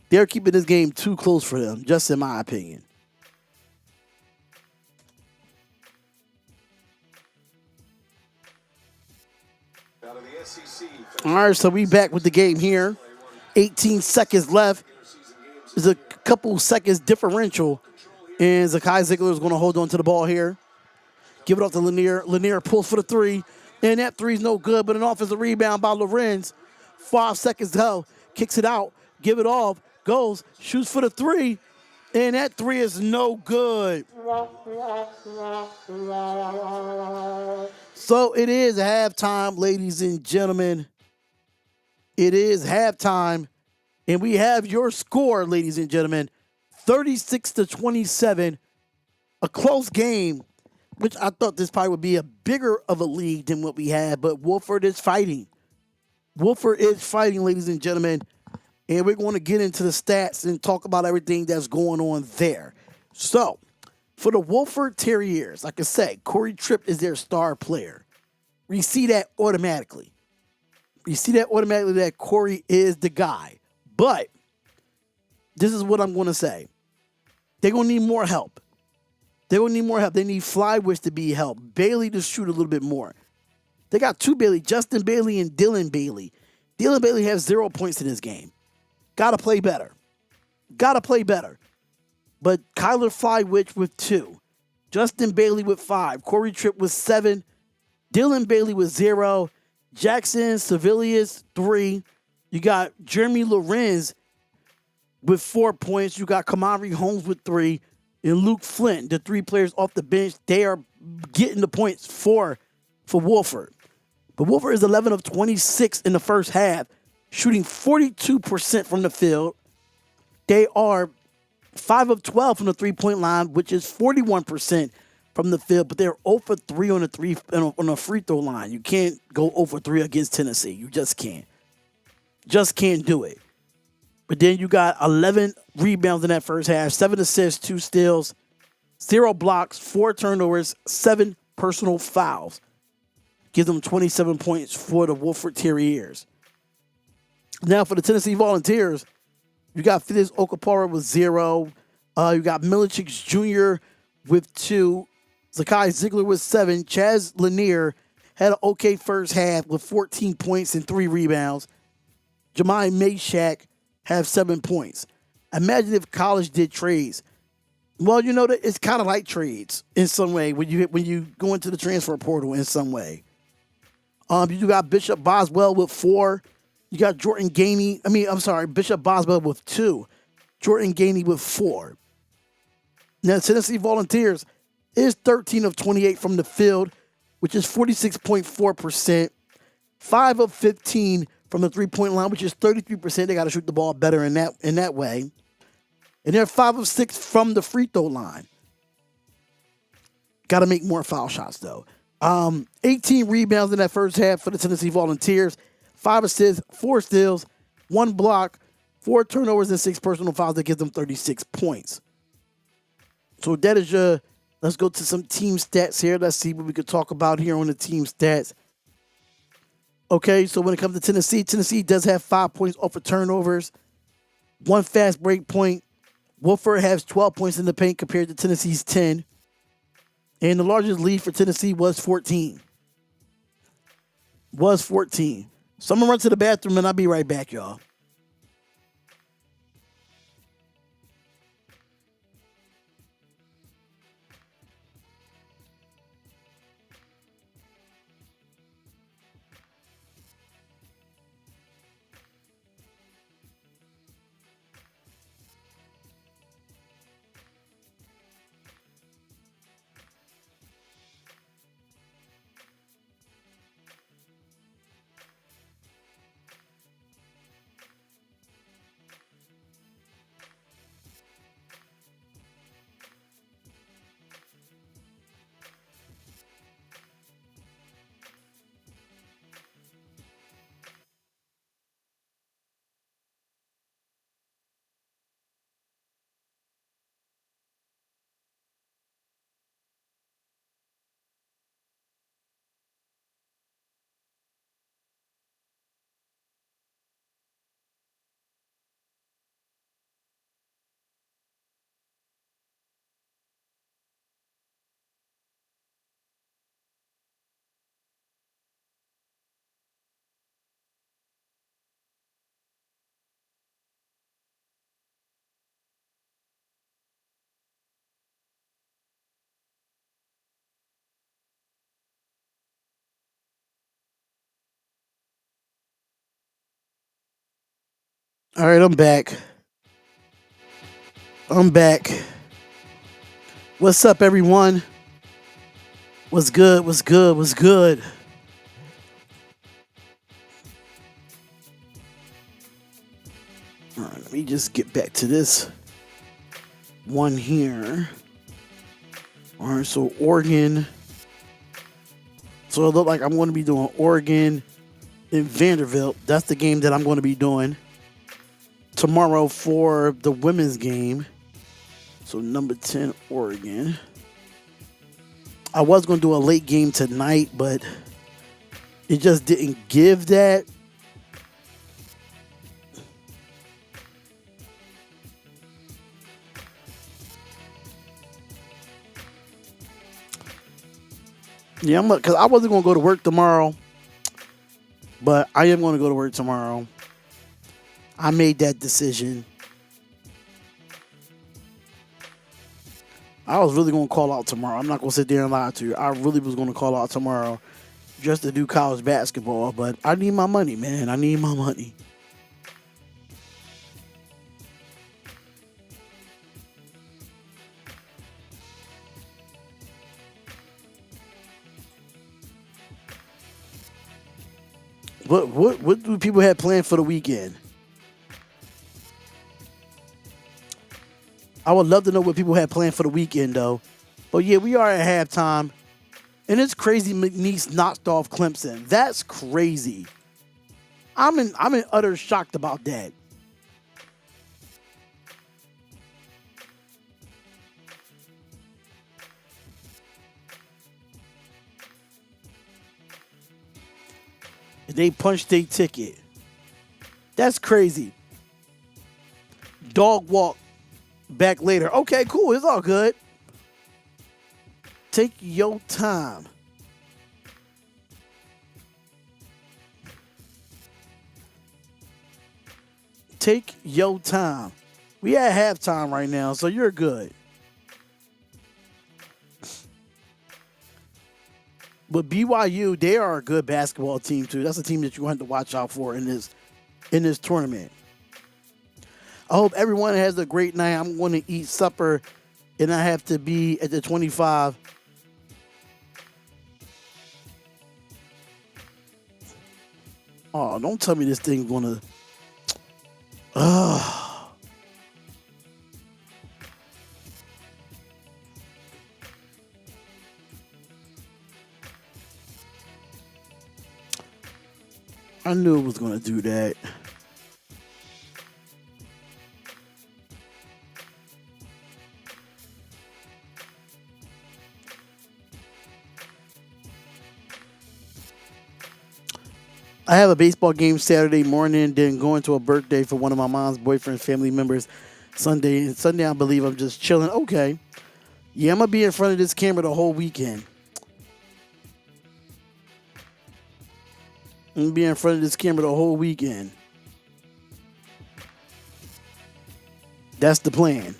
They're keeping this game too close for them, just in my opinion. Out of the SEC. All right, so we back with the game here. 18 seconds left. There's a couple seconds differential. And Zakai Ziegler is going to hold on to the ball here. Give it off to Lanier. Lanier pulls for the 3. And that 3's no good, but an offensive rebound by Lorenz. 5 seconds to go. Kicks it out. Give it off. Goes. Shoots for the 3. And that 3 is no good. So it is halftime, ladies and gentlemen. It is halftime. And we have your score, ladies and gentlemen. 36-27. A close game. which I thought this probably would be a bigger of a league than what we had, but Wofford is fighting. Wofford is fighting, ladies and gentlemen, and we're going to get into the stats and talk about everything that's going on there. So, for the Wofford Terriers, like I said, Corey Tripp is their star player. We see that automatically. You see that automatically that Corey is the guy. But this is what I'm going to say. They're going to need more help. They're going to need more help. They need Flywitz to be helped. Bailey to shoot a little bit more. They got two Bailey, Justin Bailey and Dylan Bailey. Dylan Bailey has 0 points in this game. Got to play better. Got to play better. But Kyler Flywitz with 2. Justin Bailey with 5. Corey Tripp with 7. Dylan Bailey with 0. Jackson Sevilius, 3. You got Jeremy Lorenz with 4 points. You got Kamari Holmes with 3. And Luke Flint, the 3 players off the bench, they are getting the points for Wofford. But Wofford is 11 of 26 in the first half, shooting 42% from the field. They are 5 of 12 from the three-point line, which is 41% from the field, but they're 0 for 3 on the free throw line. You can't go 0 for 3 against Tennessee. You just can't. Just can't do it. But then you got 11 rebounds in that first half, 7 assists, 2 steals, 0 blocks, 4 turnovers, 7 personal fouls. Gives them 27 points for the Wofford Terriers. Now for the Tennessee Volunteers, you got Fidesz Okapara with 0. You got Milicic Jr. with 2. Zakai Ziegler with 7. Chaz Lanier had an okay first half with 14 points and 3 rebounds. Jemai Mayshak have 7 points. Imagine if college did trades. Well, you know that it's kind of like trades in some way when you go into the transfer portal in some way. You got Bishop Boswell with 4. You got Jordan Gainey. Bishop Boswell with 2. Jordan Gainey with 4. Now, Tennessee Volunteers is 13 of 28 from the field, which is 46.4%. 5 of 15 from the three-point line, which is 33%. They got to shoot the ball better in that way. And they're 5 of 6 from the free throw line. Got to make more foul shots, though. 18 rebounds in that first half for the Tennessee Volunteers. 5 assists, 4 steals, 1 block, 4 turnovers, and 6 personal fouls. That gives them 36 points. So that is your... Let's go to some team stats here. Let's see what we could talk about here on the team stats. Okay, so when it comes to Tennessee, Tennessee does have 5 points off of turnovers, 1 fast break point. Wofford has 12 points in the paint compared to Tennessee's 10. And the largest lead for Tennessee was 14. So I'm going to run to the bathroom and I'll be right back, y'all. All right, I'm back. What's up, everyone? What's good? All right, let me just get back to this one here. All right, so Oregon. So it look like I'm going to be doing Oregon and Vanderbilt. That's the game that I'm going to be doing tomorrow for the women's game. So number 10, Oregon. I was going to do a late game tonight, but it just didn't give that. Yeah, because I wasn't going to go to work tomorrow, but I am going to go to work tomorrow. I made that decision. I was really going to call out tomorrow. I'm not going to sit there and lie to you. I really was going to call out tomorrow just to do college basketball, but I need my money, man. I need my money. What do people have planned for the weekend? I would love to know what people had planned for the weekend, though. But yeah, we are at halftime, and it's crazy. McNeese knocked off Clemson. That's crazy. I'm in utter shock about that. They punched their ticket. That's crazy. Dog walk back later. Okay, cool. It's all good. Take your time. Take your time. We at halftime right now, so you're good. But BYU, they are a good basketball team too. That's a team that you want to watch out for in this tournament. I hope everyone has a great night. I'm going to eat supper, and I have to be at the 25. Oh, don't tell me this thing's going to... I knew it was going to do that. I have a baseball game Saturday morning, then going to a birthday for one of my mom's boyfriend's family members Sunday. And Sunday, I believe I'm just chilling. Okay. Yeah, I'm going to be in front of this camera the whole weekend. I'm going to be in front of this camera the whole weekend. That's the plan.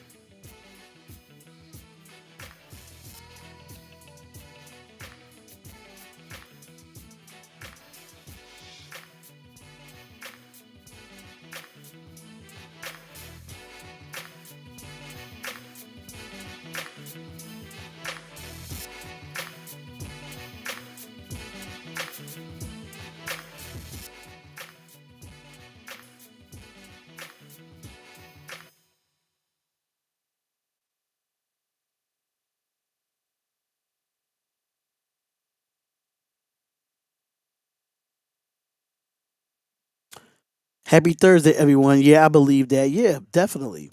Happy Thursday, everyone. Yeah, I believe that. Yeah, definitely.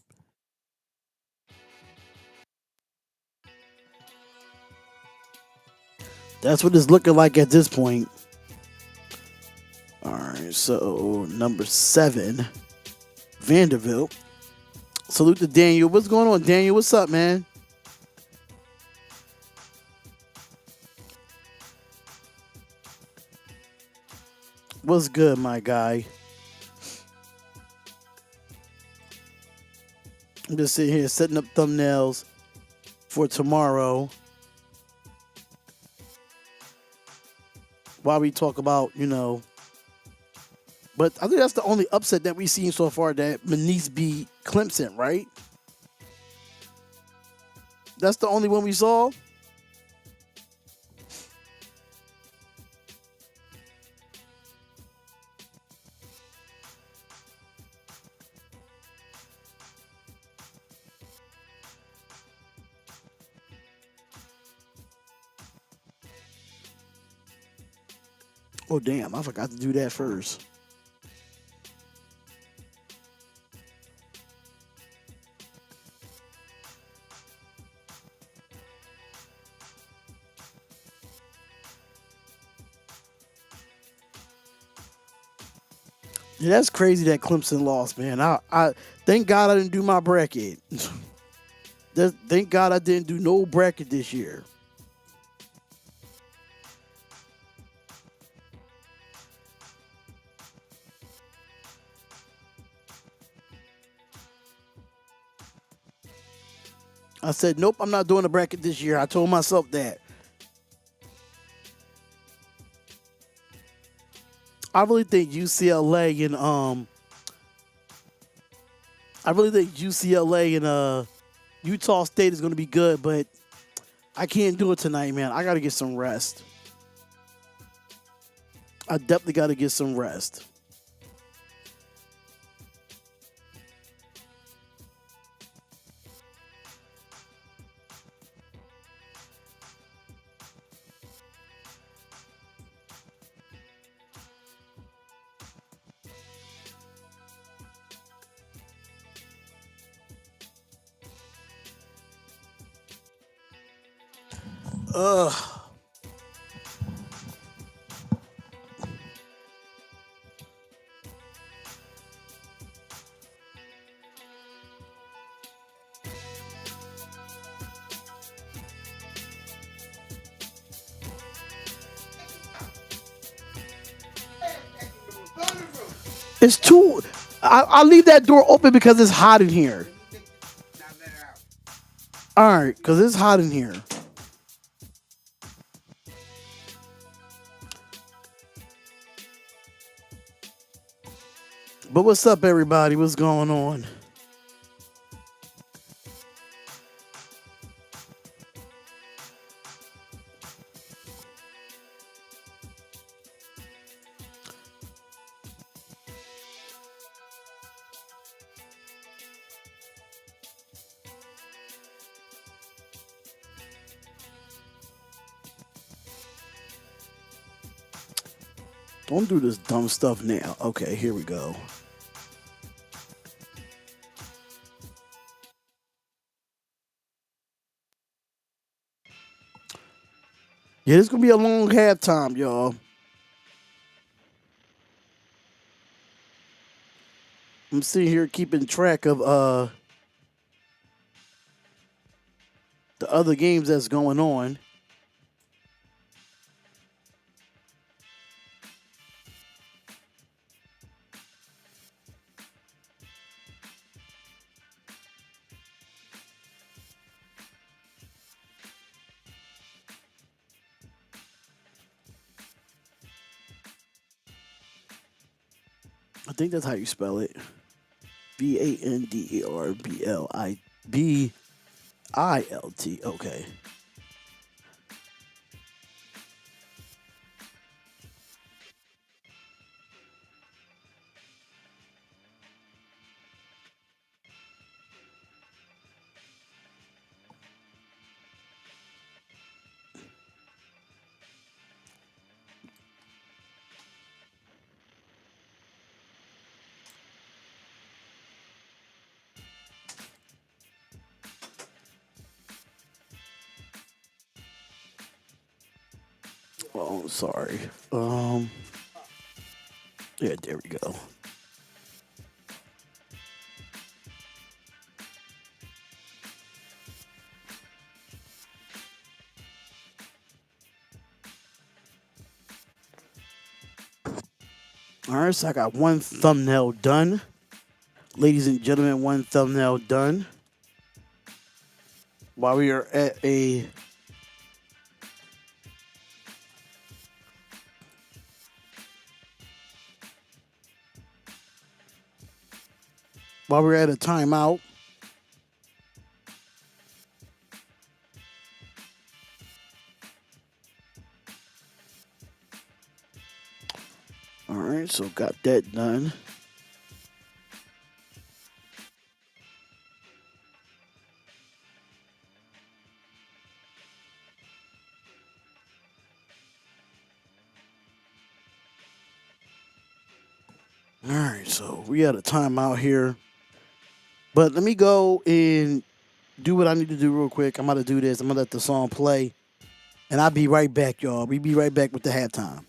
That's what it's looking like at this point. All right, so number 7, Vanderbilt. Salute to Daniel. What's going on, Daniel? What's up, man? What's good, my guy? I'm just sitting here setting up thumbnails for tomorrow while we talk about, but I think that's the only upset that we've seen so far, that McNeese beat Clemson, right? That's the only one we saw? Oh, damn. I forgot to do that first. Yeah, that's crazy that Clemson lost, man. I thank God I didn't do my bracket. Thank God I didn't do no bracket this year. I said, nope, I'm not doing a bracket this year. I told myself that. I really think UCLA and I really think UCLA and Utah State is going to be good, but I can't do it tonight, man. I got to get some rest. I definitely got to get some rest. Ugh. It's too. I leave that door open because it's hot in here. All right, because it's hot in here. But what's up, everybody? What's going on? Don't do this dumb stuff now. Okay, here we go. Yeah, this gonna be a long halftime, y'all. I'm sitting here keeping track of the other games that's going on. I think that's how you spell it. Vanderbilt. Okay. Oh, sorry. Yeah, there we go. All right, so I got one thumbnail done. Ladies and gentlemen, one thumbnail done. While we are at a timeout. All right, so got that done. so we had a timeout here. But let me go and do what I need to do real quick. I'm going to do this. I'm going to let the song play. And I'll be right back, y'all. We be right back with the halftime.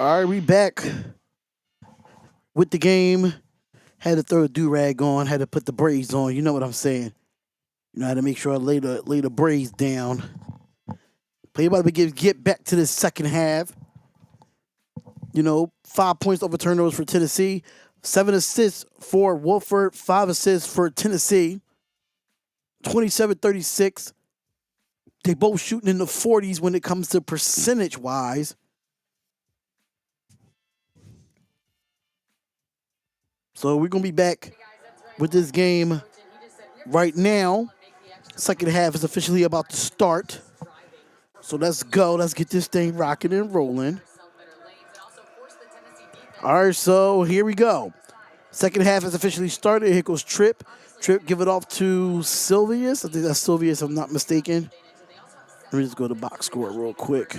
All right, we back with the game. Had to throw a do-rag on, had to put the braids on. You know what I'm saying. You know, how to make sure I lay the braids down. But about to get back to the second half. You know, 5 points over turnovers for Tennessee, 7 assists for Wofford, 5 assists for Tennessee, 27-36. They both shooting in the 40s when it comes to percentage-wise. So we're going to be back with this game right now. Second half is officially about to start. So let's go. Let's get this thing rocking and rolling. All right, so here we go. Second half has officially started. Here goes Tripp. Tripp, give it off to Sylvius. I think that's Sylvius, if I'm not mistaken. Let me just go to box score real quick.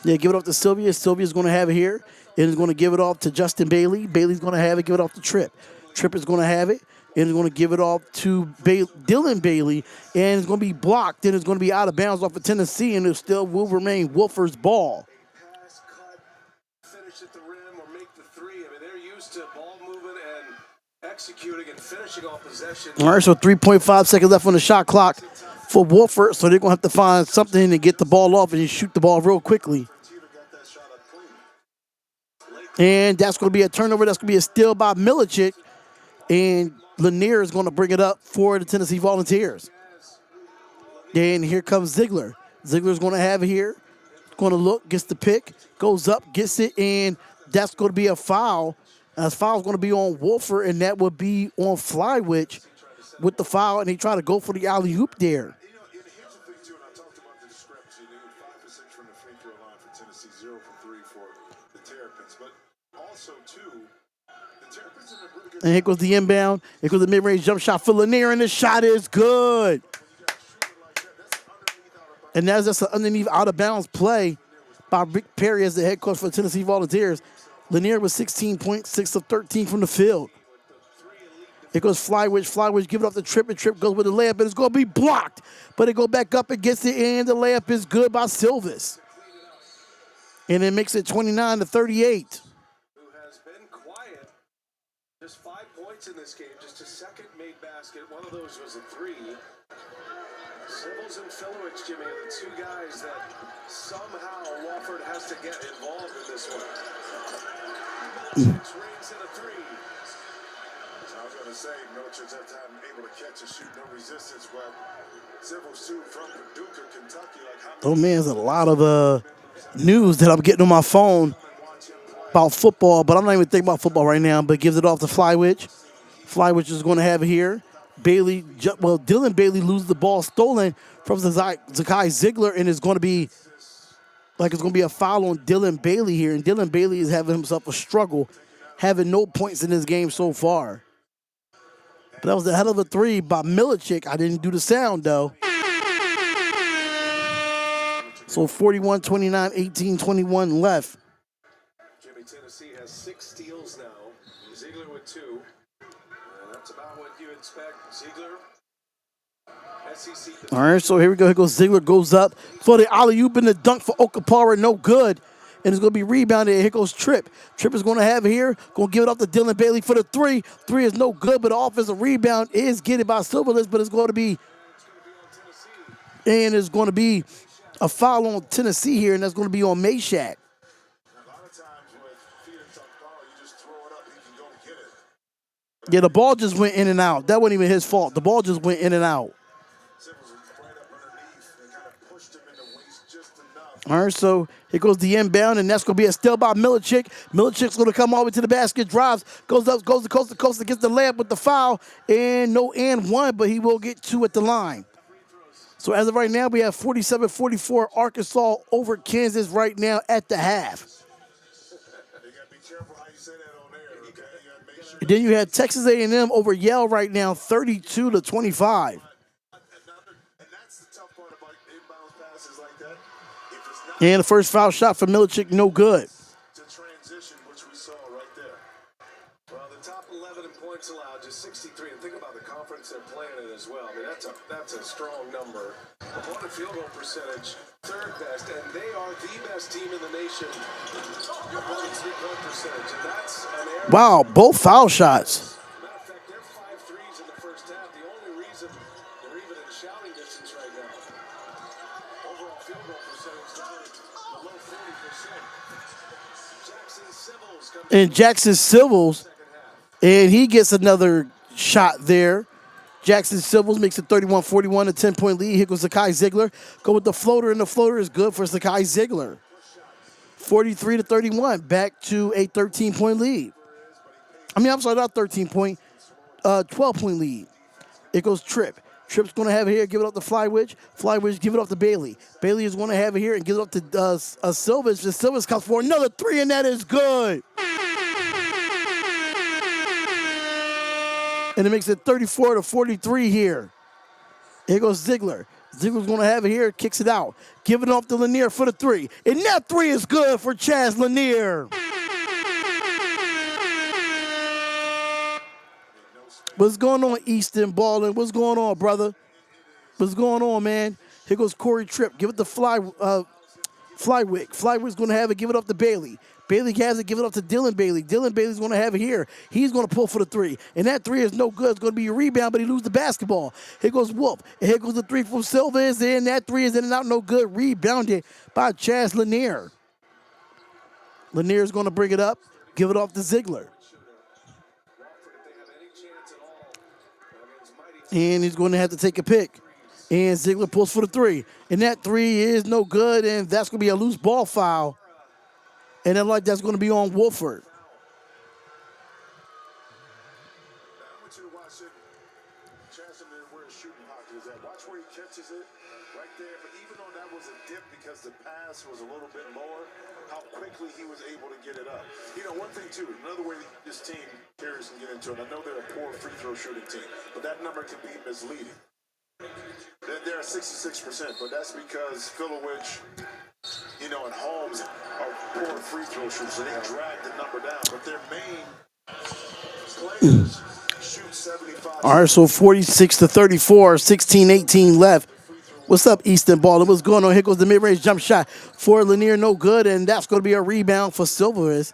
Yeah, give it off to Sylvius. Sylvius going to have it here. And is going to give it off to Justin Bailey. Bailey's going to have it. Give it off to Tripp. Tripp is going to have it. And is going to give it off to Dylan Bailey. And it's going to be blocked. And it's going to be out of bounds off of Tennessee. And it still will remain Wofford's ball. Pass, cut, finish at the rim, or make the three. I mean, they're used to ball movement and executing and finishing off possession. All right, so 3.5 seconds left on the shot clock for Wofford. So they're going to have to find something to get the ball off and shoot the ball real quickly. And that's going to be a turnover. That's going to be a steal by Milicic. And Lanier is going to bring it up for the Tennessee Volunteers. Then here comes Ziegler. Ziegler's going to have it here. Going to look, gets the pick, goes up, gets it, and that's going to be a foul. And the foul's going to be on Wofford, and that would be on Flywitch with the foul, and he tried to go for the alley-oop there. You know, here's the thing, too, and I talked about the discrepancy. They went 5 for 6 from the free throw line for Tennessee, 0 for 3 for the Terrapins. But also, too, the Terrapins are in a really good... And here goes the inbound. Here goes the mid-range jump shot for Lanier, and the shot is good. And that's just an underneath out-of-bounds play by Rick Perry as the head coach for the Tennessee Volunteers. Lanier was 16 points, 6 of 13 from the field. It goes Flywitch. Flywitch give it off the Tripp, and Tripp goes with the layup, and it's going to be blocked. But it go back up and gets it in. The layup is good by Silvis. And it makes it 29-38. Who has been quiet. Just 5 points in this game. Just a second made basket. One of those was a three. Sybils and Filowich, Jimmy, are the two guys that somehow Wofford has to get involved in this one. Milicic rings in a three. I was going to say, Milicic that time able to catch and shoot, no resistance, but Sybils too from Paducah, Kentucky. Oh man, there's a lot of news that I'm getting on my phone about football, but I'm not even thinking about football right now, but gives it off to Flywitch. Flywitch is going to have it here. Dylan Bailey loses the ball stolen from Zakai Ziegler, and it's going to be a foul on Dylan Bailey here. And Dylan Bailey is having himself a struggle, having no points in this game so far. But that was a hell of a three by Milicic. I didn't do the sound, though. So 41-29, 18-21 left. Jimmy, Tennessee has 6 steals now. Ziegler with 2. That's about what you expect. Ziegler, SEC. All right, so here we go. Here goes Ziegler, goes up for the alley-oop and the dunk for Okapara, no good. And it's going to be rebounded. Here goes Tripp. Tripp is going to have it here. Going to give it off to Dylan Bailey for the three. Three is no good, but the offensive rebound is getting by Silverless, but it's going to be, and it's going to be a foul on Tennessee here, and that's going to be on Meshack. A lot of times with feet and tough ball, you just throw it up, he can go get it. Yeah, the ball just went in and out. That wasn't even his fault. The ball just went in and out. Sybils was right up underneath and kind of pushed him in the waist just enough. All right, so here goes the inbound, and that's going to be a steal by Milicic. Milicic's going to come all the way to the basket, drives, goes up, goes to coast, and gets the layup with the foul, and no and one, but he will get 2 at the line. So as of right now, we have 47-44 Arkansas over Kansas right now at the half. You got to be careful how you say that on air, okay? You got to make sure. And then you have Texas A&M over Yale right now, 32-25. And that's the tough part about inbounds passes like that. If it's not And the first foul shot for Milicic, no good. to transition, which we saw right there. Well, the top 11 in points points allowed, just 63. And think about the conference they're playing in as well. I mean, that's a strong number. Opponent field goal percentage, third best, and they are the best team in the nation. Opponent 3-point percentage, and that's an error. Wow, both foul shots. Matter of fact, they're 5 threes in the first half. The only reason they're even in shouting distance right now. Overall field goal percentage down below 40%. Jackson Civils comes And Jackson Civils, and he gets another shot there. Jackson Civils makes it 31-41, a 10-point lead. Here goes Zakai Ziegler. Go with the floater, and the floater is good for Zakai Ziegler. 43-31, back to a 13-point lead. I mean, I'm sorry, not 13-point, 12-point lead. It goes Tripp. Tripp's going to have it here, give it up to Flywitch. Flywitch, give it up to Bailey. Bailey is going to have it here and give it up to Silvers. The Silvers comes for another three, and that is good. And it makes it 34-43 here. Here goes Ziegler. Ziegler's going to have it here, kicks it out. Giving it off to Lanier for the three. And that three is good for Chaz Lanier. What's going on, Easton Ballin? What's going on, brother? What's going on, man? Here goes Corey Tripp. Give it to Flywick. Flywick's going to have it. Give it up to Bailey. Bailey has it. Give it up to Dylan Bailey. Dylan Bailey's going to have it here. He's going to pull for the three. And that three is no good. It's going to be a rebound, but he loses the basketball. Here goes Wolf. And here goes the three from Silva is in. That three is in and out. No good. Rebounded by Chaz Lanier. Lanier's going to bring it up. Give it off to Ziegler. And he's going to have to take a pick. And Ziegler pulls for the three. And that three is no good, and that's going to be a loose ball foul. And then like that's going to be on Wofford. I want you to watch it. Chance where his shooting pocket is at. Watch where he catches it right there. But even though that was a dip because the pass was a little bit lower, how quickly he was able to get it up. You know, one thing too, another way this team Terriers can get into it. I know they're a poor free throw shooting team, but that number can be misleading. They're at 66%, but that's because Filowich, you know, and Holmes are poor free throw shooters, so they drag the number down. But their main players shoot 75. All right, so 46-34, 16-18 left. What's up, Easton Ball? What's going on? Here goes the mid-range jump shot for Lanier, no good, and that's going to be a rebound for Silveris.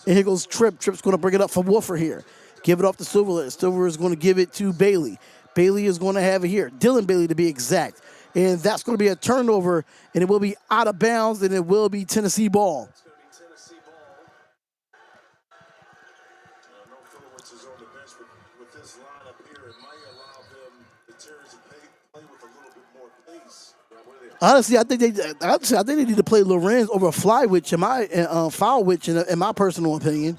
And here goes Tripp. Tripp's going to bring it up for Wooford here. Give it off to Silveris. Silveris is going to give it to Bailey. Bailey is going to have it here. Dylan Bailey to be exact. And that's going to be a turnover, and it will be out of bounds, and it will be Tennessee ball. It's going to be Tennessee ball. I know Filowich is on the bench, but with this lineup here, it might allow them, the Terriers, to play with a little bit more pace. Honestly, I think they need to play Lorenz over Flywitch Foulwich in my personal opinion.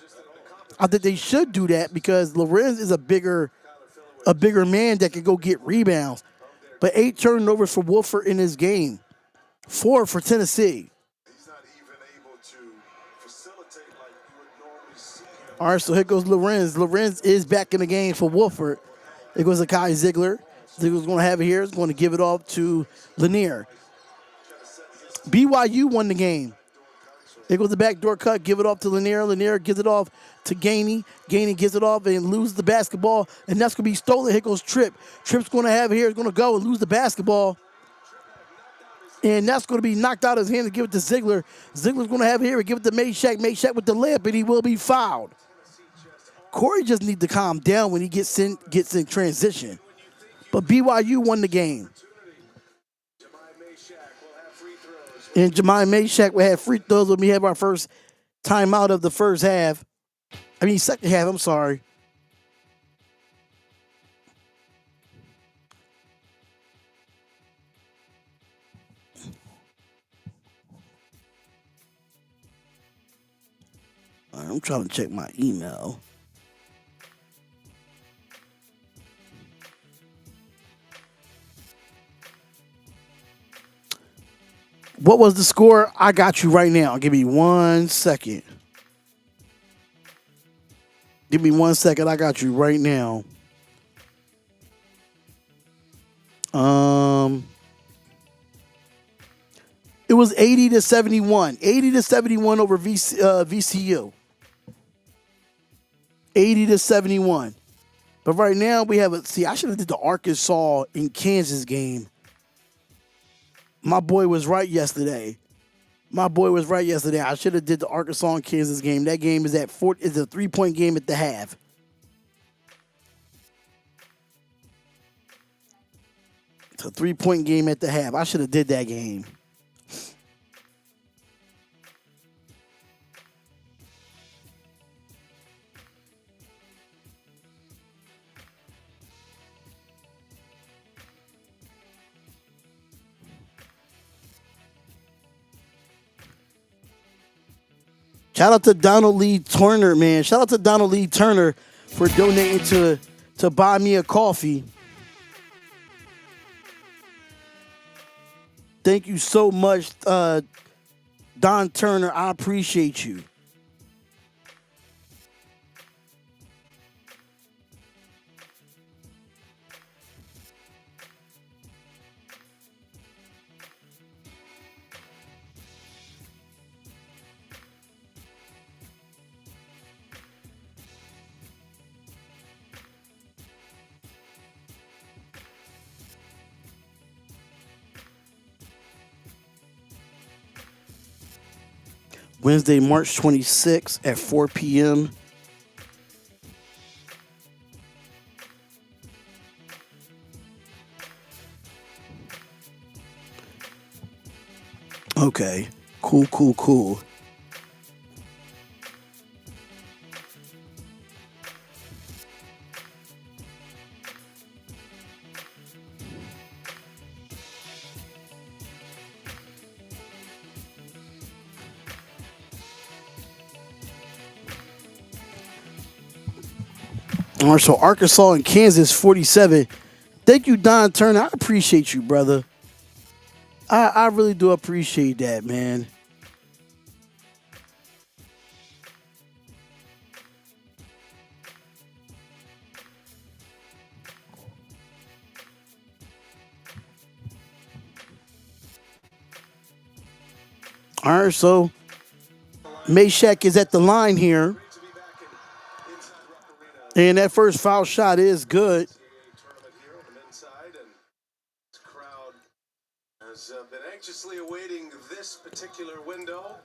I think they should do that because Lorenz is a bigger man that can go get rebounds. But 8 turnovers for Wofford in this game. 4 for Tennessee. He's not even able to facilitate like you would normally see him. All right, so here goes Lorenz. Lorenz is back in the game for Wofford. Here goes Zakai Ziegler. Ziegler's going to have it here. He's going to give it off to Lanier. BYU won the game. Here goes the backdoor cut. Give it off to Lanier. Lanier gives it off to Gainey. Gainey gives it off and loses the basketball. And that's going to be stolen. Here goes Tripp. Tripp's going to have it here. He's going to go and lose the basketball. And that's going to be knocked out of his hand to give it to Ziegler. Ziegler's going to have it here and give it to Mayshak. Mayshak with the layup, and he will be fouled. Corey just needs to calm down when he gets in transition. But BYU won the game. And Jemai Mayshak will have free throws when we have our first timeout of the first half. Second half, I'm sorry. All right, I'm trying to check my email. What was the score? I got you right now. Give me 1 second. Give me 1 second. I got you right now. It was 80-71. 80-71 over VCU. 80-71. But right now we have a see. I should have did the Arkansas in Kansas game. My boy was right yesterday. I should have did the Arkansas and Kansas game. That game is at 4. Is a 3-point game at the half. It's a 3-point game at the half. I should have did that game. Shout out to Donald Lee Turner, man. Shout out to Donald Lee Turner for donating to buy me a coffee. Thank you so much, Don Turner. I appreciate you. Wednesday, March 26th at 4 p.m. Okay. Cool. All right, so Arkansas and Kansas 47. Thank you, Don Turner. I appreciate you, brother. I really do appreciate that, man. All right, so Meshack is at the line here. And that first foul shot is good. Crowd has been anxiously awaiting this particular window.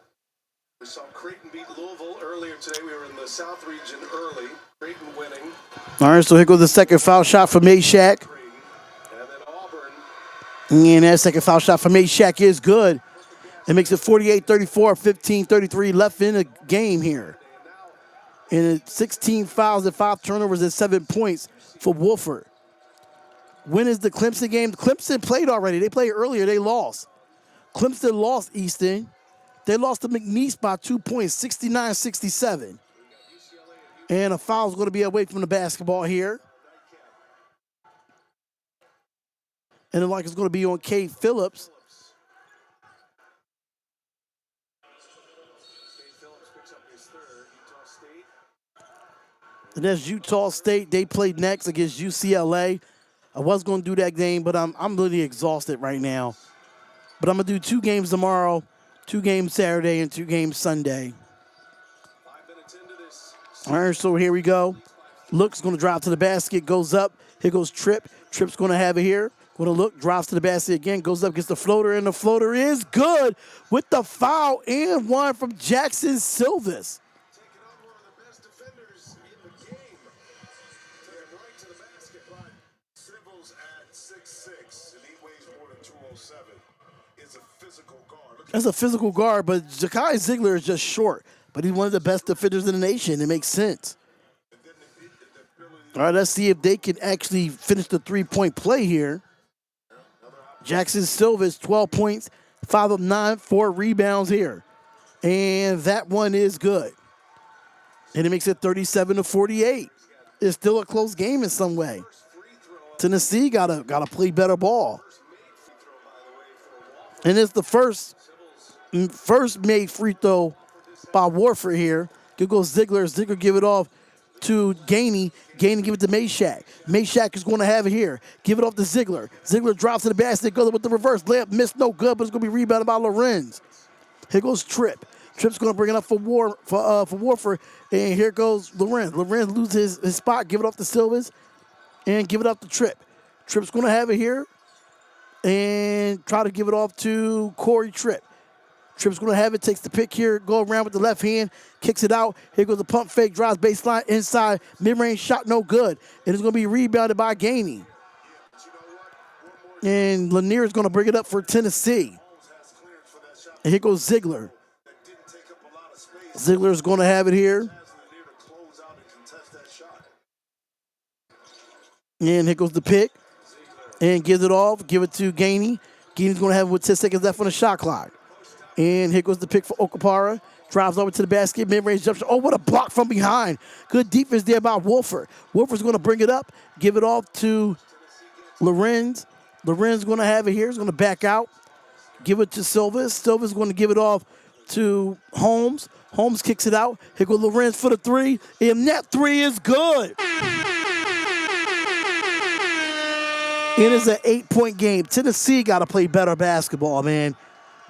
We saw Creighton beat Louisville earlier today. We were in the South region early. Creighton winning. All right, so here goes the second foul shot for Meshack. And then Auburn. And that second foul shot for Meshack is good. It makes it 48-34, 15-33 left in the game here. And 16 fouls and 5 turnovers and 7 points for Wofford. When is the Clemson game? Clemson played already. They played earlier. They lost. Clemson lost Easton. They lost to McNeese by 2 points, 69-67. And a foul is going to be away from the basketball here. And it like it's going to be on Cade Phillips. And that's Utah State. They played next against UCLA. I was going to do that game, but I'm really exhausted right now. But I'm going to do 2 games tomorrow, 2 games Saturday, and 2 games Sunday. All right, so here we go. Look's going to drive to the basket, goes up. Here goes Tripp. Tripp's going to have it here. Going to look, drives to the basket again, goes up, gets the floater, and the floater is good with the foul and one from Jackson Silvis. That's a physical guard, but Ja'Kai Ziegler is just short. But he's one of the best defenders in the nation. It makes sense. All right, let's see if they can actually finish the 3-point play here. Jackson Silvis, 12 points, 5 of 9, 4 rebounds here. And that one is good. And it makes it 37-48. It's still a close game in some way. Tennessee gotta play better ball. And it's the first made free throw by Wofford here. Here goes Ziegler. Ziegler give it off to Gainey. Gainey give it to Meshack. Meshack is going to have it here. Give it off to Ziegler. Ziegler drops to the basket. Goes with the reverse layup. Missed, no good, but it's going to be rebounded by Lorenz. Here goes Tripp. Tripp's going to bring it up for Wofford. And here goes Lorenz. Lorenz loses his spot, give it off to Silvers, and give it up to Tripp. Tripp's going to have it here and try to give it off to Corey Tripp. Tripp's going to have it, takes the pick here, go around with the left hand, kicks it out. Here goes the pump fake, drives baseline, inside, mid-range shot, no good. And it's going to be rebounded by Gainey. And Lanier is going to bring it up for Tennessee. And here goes Ziegler. Ziegler's going to have it here. And here goes the pick. And gives it off, give it to Gainey. Gainey's going to have it with 10 seconds left on the shot clock. And here goes the pick for Okapara. Drives over to the basket, mid-range jump shot. Oh, what a block from behind. Good defense there by Wofford. Wofford's going to bring it up, give it off to Lorenz. Lorenz going to have it here. He's going to back out, give it to Silvers. Silvers going to give it off to Holmes. Holmes kicks it out. Here goes Lorenz for the three. And that three is good. It is an 8-point game. Tennessee got to play better basketball, man.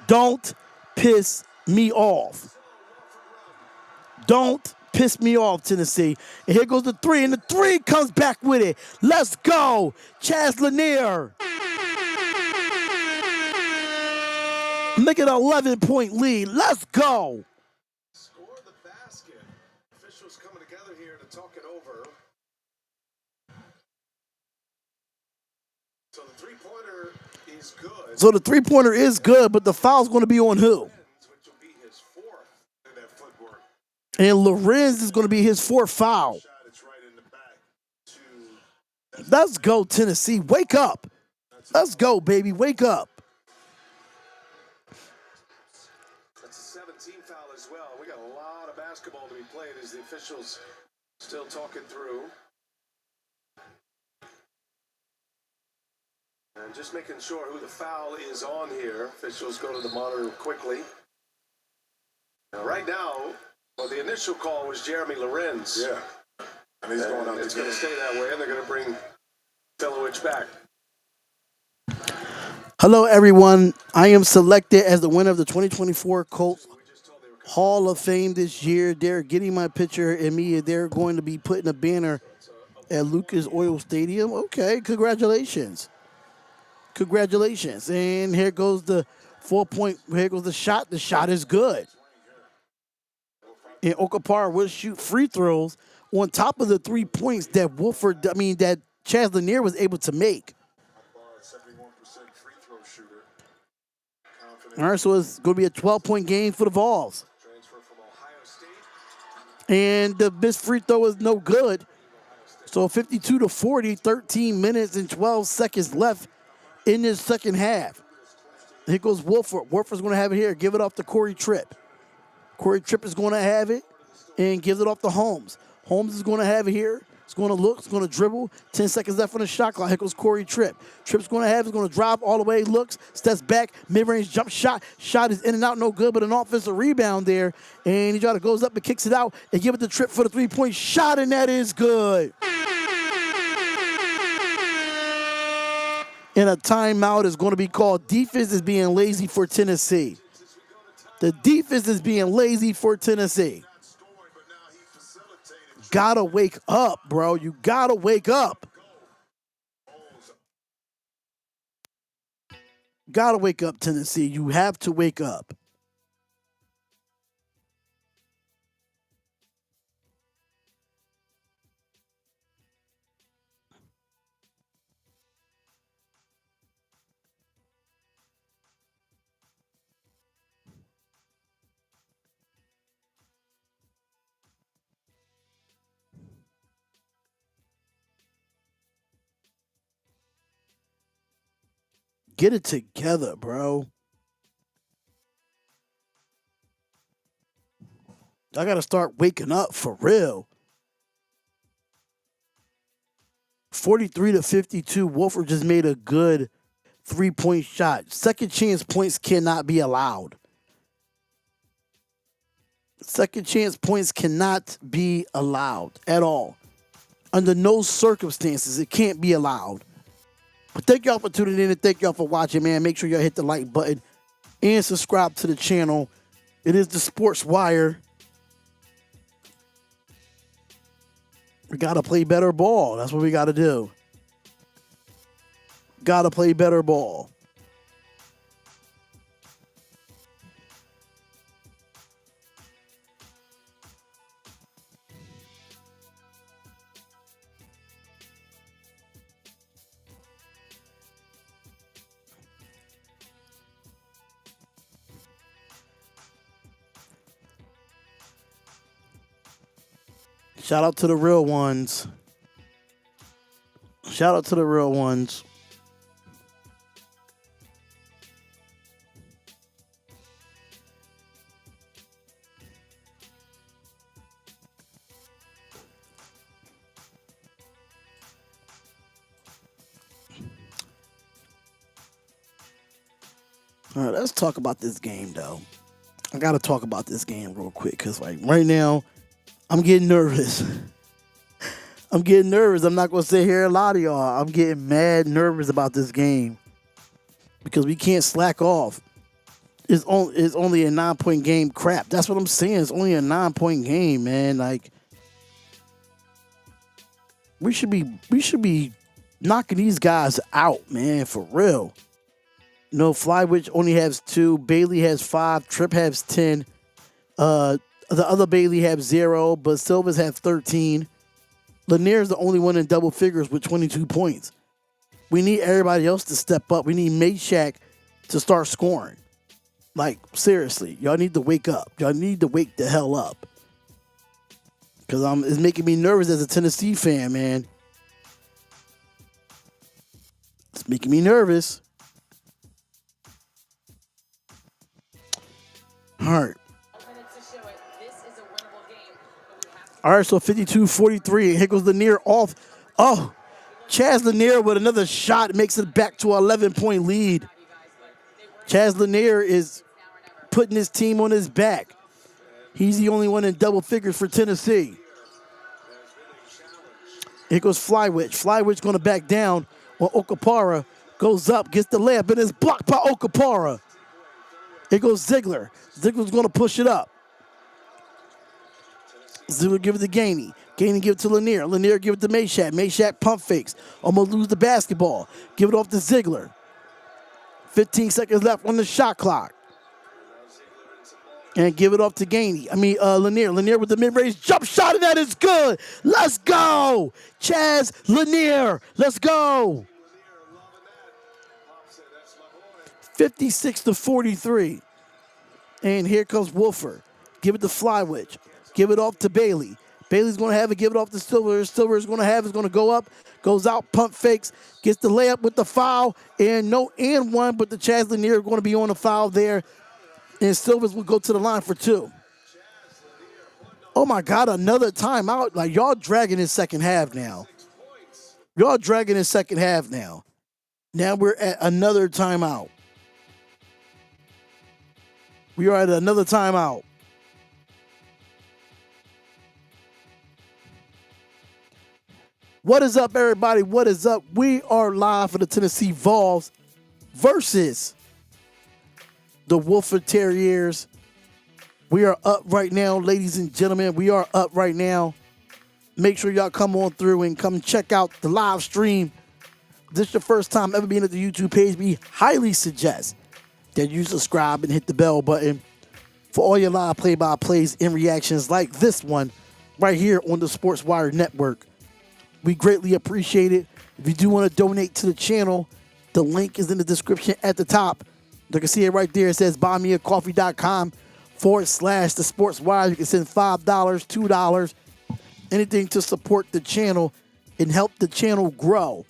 Don't piss me off. Don't piss me off, Tennessee. And here goes the three, and the three comes back with it. Let's go, Chaz Lanier. Make it an 11-point lead. Let's go. Score the basket. Officials coming together here to talk it over. So the three-pointer is good. So the three-pointer is good, but the foul's going to be on who? Which will be his fourth in that footwork. And Lorenz is going to be his fourth foul. Shot, it's right in the back to Let's go, Tennessee. Wake up. Let's go, baby. Wake up. That's a 17 foul as well. We got a lot of basketball to be played as the officials still talking through. And just making sure who the foul is on here. Officials go to the monitor quickly. Now, right now, well, the initial call was Jeremy Lorenz. Yeah. And he's going out. It's going to stay that way, and they're going to bring Filowich back. Hello, everyone. I am selected as the winner of the 2024 Colts Hall of Fame this year. They're getting my picture and me. They're going to be putting a banner at Lucas Oil Stadium. Okay, congratulations. Congratulations. And here goes the 4-point. Here goes the shot. The shot is good. And Okapara will shoot free throws on top of the 3 points that that Chaz Lanier was able to make. 71% free throw shooter. All right, so it's going to be a 12-point game for the Vols. Transfer from Ohio State. And the missed free throw is no good. So 52-40, 13 minutes and 12 seconds left in this second half. Here goes Wofford. Wofford's going to have it here. Give it off to Corey Tripp. Corey Tripp is going to have it and gives it off to Holmes. Holmes is going to have it here. It's going to look. It's going to dribble. 10 seconds left on the shot clock. Here goes Corey Tripp. Tripp's going to have it. He's going to drive all the way. Looks. Steps back. Mid-range jump shot. Shot is in and out. No good, but an offensive rebound there. And he goes up and kicks it out and give it to Tripp for the 3-point shot, and that is good. And a timeout is going to be called. Defense is being lazy for Tennessee. The defense is being lazy for Tennessee. Gotta wake up, bro. You gotta wake up. Gotta wake up, Tennessee. You have to wake up. Get it together, bro. I got to start waking up for real. 43-52. Wofford just made a good 3-point shot. Second chance points cannot be allowed. Second chance points cannot be allowed at all. Under no circumstances, it can't be allowed. But thank y'all for tuning in and thank y'all for watching, man. Make sure y'all hit the like button and subscribe to the channel. It is the Sports Wire. We got to play better ball. That's what we got to do. Got to play better ball. Shout out to the real ones. Shout out to the real ones. All right, let's talk about this game, though. I got to talk about this game real quick because, like, right now, I'm getting nervous. I'm getting nervous. I'm not going to sit here and lie to y'all. I'm getting mad nervous about this game because we can't slack off. It's only a 9-point game. Crap. That's what I'm saying. It's only a 9-point game, man. Like, we should be knocking these guys out, man, for real. You know, Flywitch only has 2. Bailey has 5. Tripp has 10. The other Bailey have 0, but Silvers have 13. Lanier's the only one in double figures with 22 points. We need everybody else to step up. We need Meshack to start scoring. Like, seriously, y'all need to wake up. Y'all need to wake the hell up. Because it's making me nervous as a Tennessee fan, man. It's making me nervous. All right. All right, so 52-43. Here goes Lanier off. Oh, Chaz Lanier with another shot makes it back to an 11-point lead. Chaz Lanier is putting his team on his back. He's the only one in double figures for Tennessee. Here goes Flywitch. Flywitch going to back down while Okapara goes up, gets the layup, and is blocked by Okapara. Here goes Ziegler. Ziegler's going to push it up. Ziegler give it to Gainey. Gainey give it to Lanier. Lanier give it to Meshack. Meshack pump fakes. Almost lose the basketball. Give it off to Ziegler. 15 seconds left on the shot clock. And give it off to Lanier. Lanier with the mid-range jump shot, and that is good. Let's go. Chaz Lanier. Let's go. 56-43. And here comes Wofford. Give it to Flywitch. Give it off to Bailey. Bailey's going to have it. Give it off to Silver. Silver is going to have it. It's going to go up. Goes out. Pump fakes. Gets the layup with the foul. And no and one, but the Chaz Lanier are going to be on the foul there. And Silvers will go to the line for 2. Oh, my God. Another timeout. Like, y'all dragging this second half now. Y'all dragging this second half now. Now we're at another timeout. We are at another timeout. What is up, everybody? What is up? We are live for the Tennessee Vols versus the Wofford Terriers. We are up right now, ladies and gentlemen. We are up right now. Make sure y'all come on through and come check out the live stream. If this is your first time ever being at the YouTube page, we highly suggest that you subscribe and hit the bell button for all your live play-by-plays and reactions like this one right here on the Sports Wire Network. We greatly appreciate it. If you do want to donate to the channel, the link is in the description at the top. You can see it right there. It says buymeacoffee.com/the Sports Wire. You can send $5, $2, anything to support the channel and help the channel grow.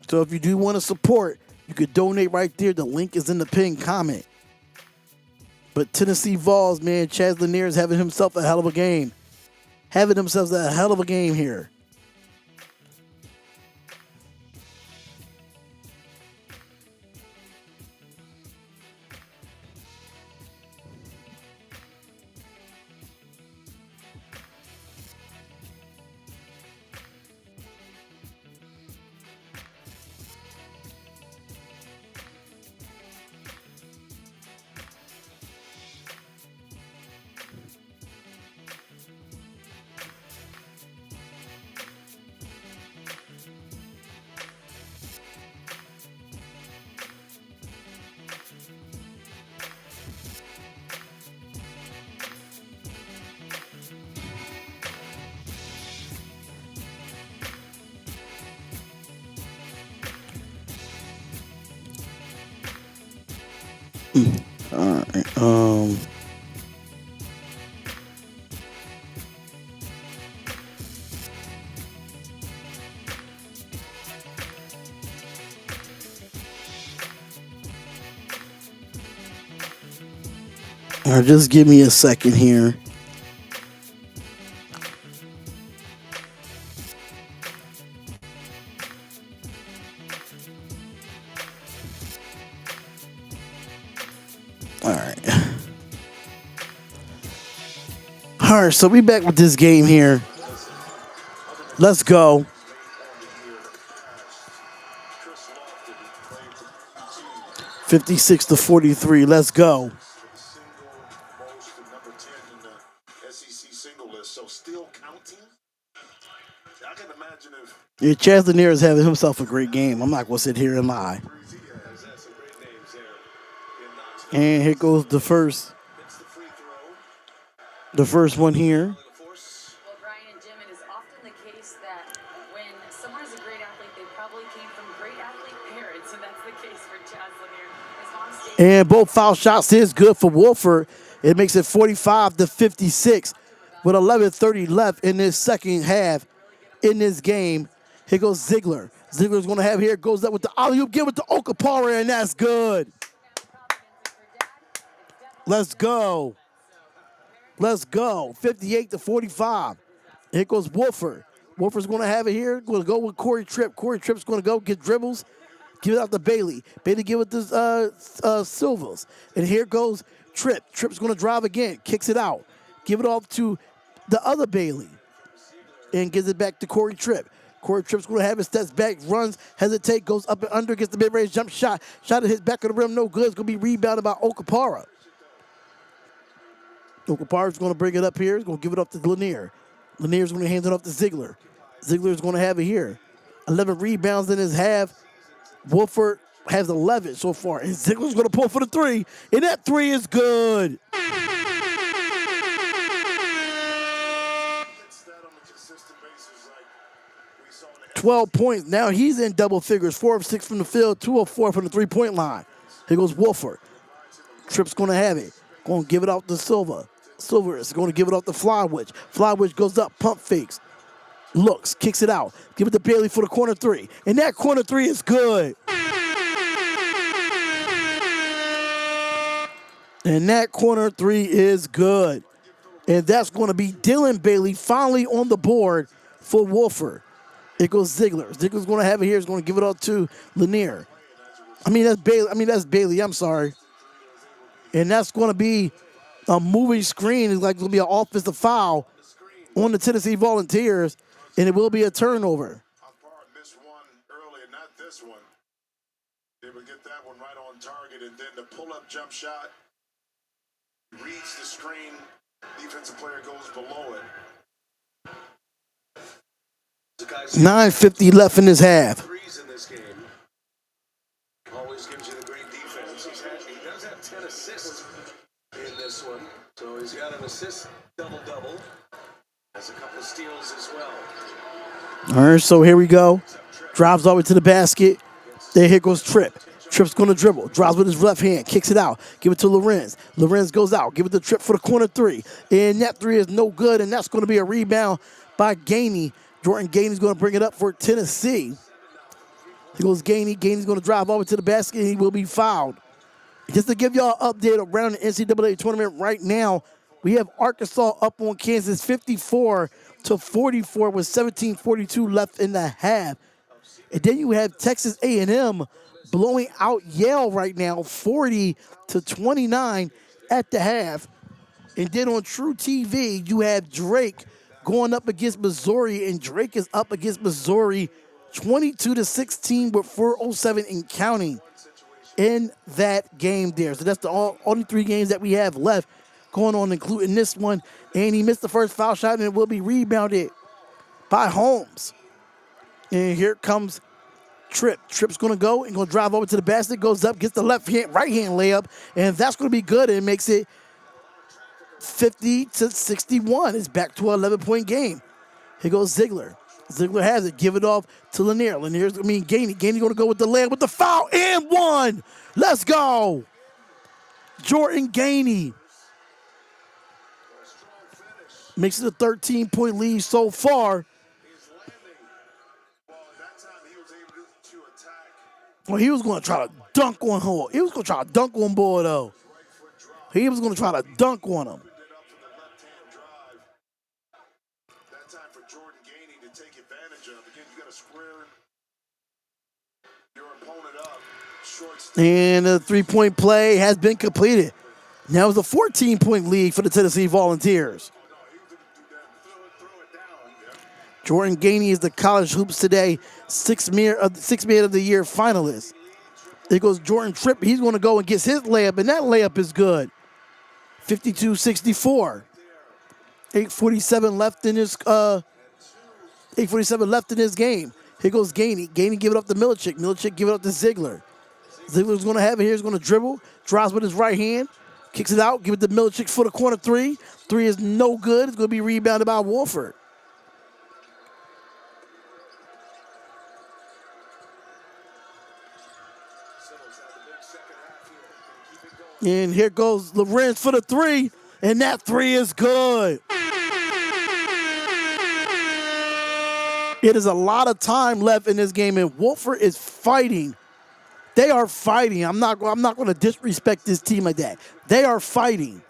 So if you do want to support, you could donate right there. The link is in the pinned comment. But Tennessee Vols, man, Chaz Lanier is having himself a hell of a game. Having themselves a hell of a game here. All right. All right, just give me a second here. All right. All right, so we back with this game here. Let's go. 56-43. Let's go. Single most and number 10 in the SEC single list. So still counting. I can imagine if Yeah, Chaz Lanier is having himself a great game. I'm not going to sit here and lie. Has had some great names there in Knoxville. And here goes the first Hits the free throw. one here. Well, Brian and Jim, it is often the case that when someone is a great athlete, they probably came from great athlete parents, and that's the case for Chaz Lanier. His mom stayed And both foul shots is good for Wofford. It makes it 45-56 with 11:30 left in this second half in this game. Here goes Ziegler. Ziegler's going to have here. Goes up with the alley-oop. Give it to Okapara, and that's good. Let's go. Let's go. 58-45. Here goes Wofford. Wofford's going to have it here. Going to go with Corey Tripp. Corey Tripp's going to go get dribbles. Give it out to Bailey. Bailey give it to Silvers. And here goes Tripp. Tripp's going to drive again. Kicks it out. Give it off to the other Bailey. And gives it back to Corey Tripp. Corey Tripp's going to have it. Steps back, runs, hesitate, goes up and under, gets the mid-range jump shot. Shot at his back of the rim, no good. It's going to be rebounded by Okapara. Okapara's going to bring it up here. He's going to give it up to Lanier. Lanier's going to hand it off to Ziegler. Ziegler's going to have it here. 11 rebounds in his half. Wofford has 11 so far. And Ziegler's going to pull for the three. And that three is good. it's that on a consistent basis like we saw in the 12 points. Now he's in double figures. 4 of 6 from the field, 2 of 4 from the three-point line. Here goes Wofford. Tripp's going to have it. Going to give it off to Silva. Silva is going to give it off to Flywitch. Flywitch goes up, pump fakes. Looks, kicks it out. Give it to Bailey for the corner three. And that corner three is good. And that corner three is good. And that's going to be Dylan Bailey finally on the board for Wofford. It goes Ziegler. Ziegler's going to have it here. He's going to give it up to Lanier. That's Bailey. I'm sorry. And that's going to be a moving screen. It's like going to be an offensive foul on the Tennessee Volunteers, and it will be a turnover. Umpire missed one early, and not this one. They would get that one right on target, and then the pull-up jump shot reads the screen. Defensive player goes below it. 9:50 left in this half. Threes in this game. Always gives you the great defense. He does have 10 assists in this one. So he's got an assist double-double. Has a couple of steals as well. All right, so here we go. Drives all the way to the basket. There, here goes Tripp. Tripp's going to dribble. Drives with his left hand. Kicks it out. Give it to Lorenz. Lorenz goes out. Give it to Tripp for the corner three. And that three is no good, and that's going to be a rebound by Gainey. Jordan Gainey's going to bring it up for Tennessee. Here goes Gainey. Gainey's going to drive over to the basket, and he will be fouled. Just to give y'all an update around the NCAA tournament right now, we have Arkansas up on Kansas 54-44 with 17:42 left in the half. And then you have Texas A&M blowing out Yale right now 40-29 at the half. And then on True TV, you have Drake going up against Missouri, and Drake is up against Missouri 22-16 with 4:07 and counting in that game there. So that's the only three games that we have left going on, including this one. And he missed the first foul shot, and it will be rebounded by Holmes. And here comes Tripp. Tripp's going to go and going to drive over to the basket, goes up, gets the right hand layup, and that's going to be good. And it makes it 50-61. It's back to an 11-point game. Here goes Ziegler. Ziegler has it. Give it off to Lanier. Gainey. Gainey going to go with the layup with the foul and one. Let's go. Jordan Gainey makes it a 13-point lead so far. He's landing. Well, at that time, he was able to attack. Well, he was going to try to dunk on Hall. He was going to try to dunk on Boy, though. He was going to try to dunk on him. Opened it up for the left-hand drive. That time for Jordan Gainey to take advantage of. Again, you got to square your opponent up. Short step. And the three-point play has been completed. Now it's a 14-point lead for the Tennessee Volunteers. No, he was going to do that. Throw it down. Yeah. Jordan Gainey is the College Hoops Today Sixth Man of the Year finalist. There goes Jordan Tripp. He's going to go and get his layup, and that layup is good. 52-64. 8:47 left in this. 8:47 left in this game. Here goes Gainey. Gainey give it up to Milicic. Milicic give it up to Ziegler. Ziegler's going to have it here. He's going to dribble. Drives with his right hand. Kicks it out. Give it to Milicic for the corner three. Three is no good. It's going to be rebounded by Wofford. And here goes Lorenz for the three. And that three is good. It is a lot of time left in this game, and Wofford is fighting. They are fighting. I'm not going to disrespect this team like that. They are fighting.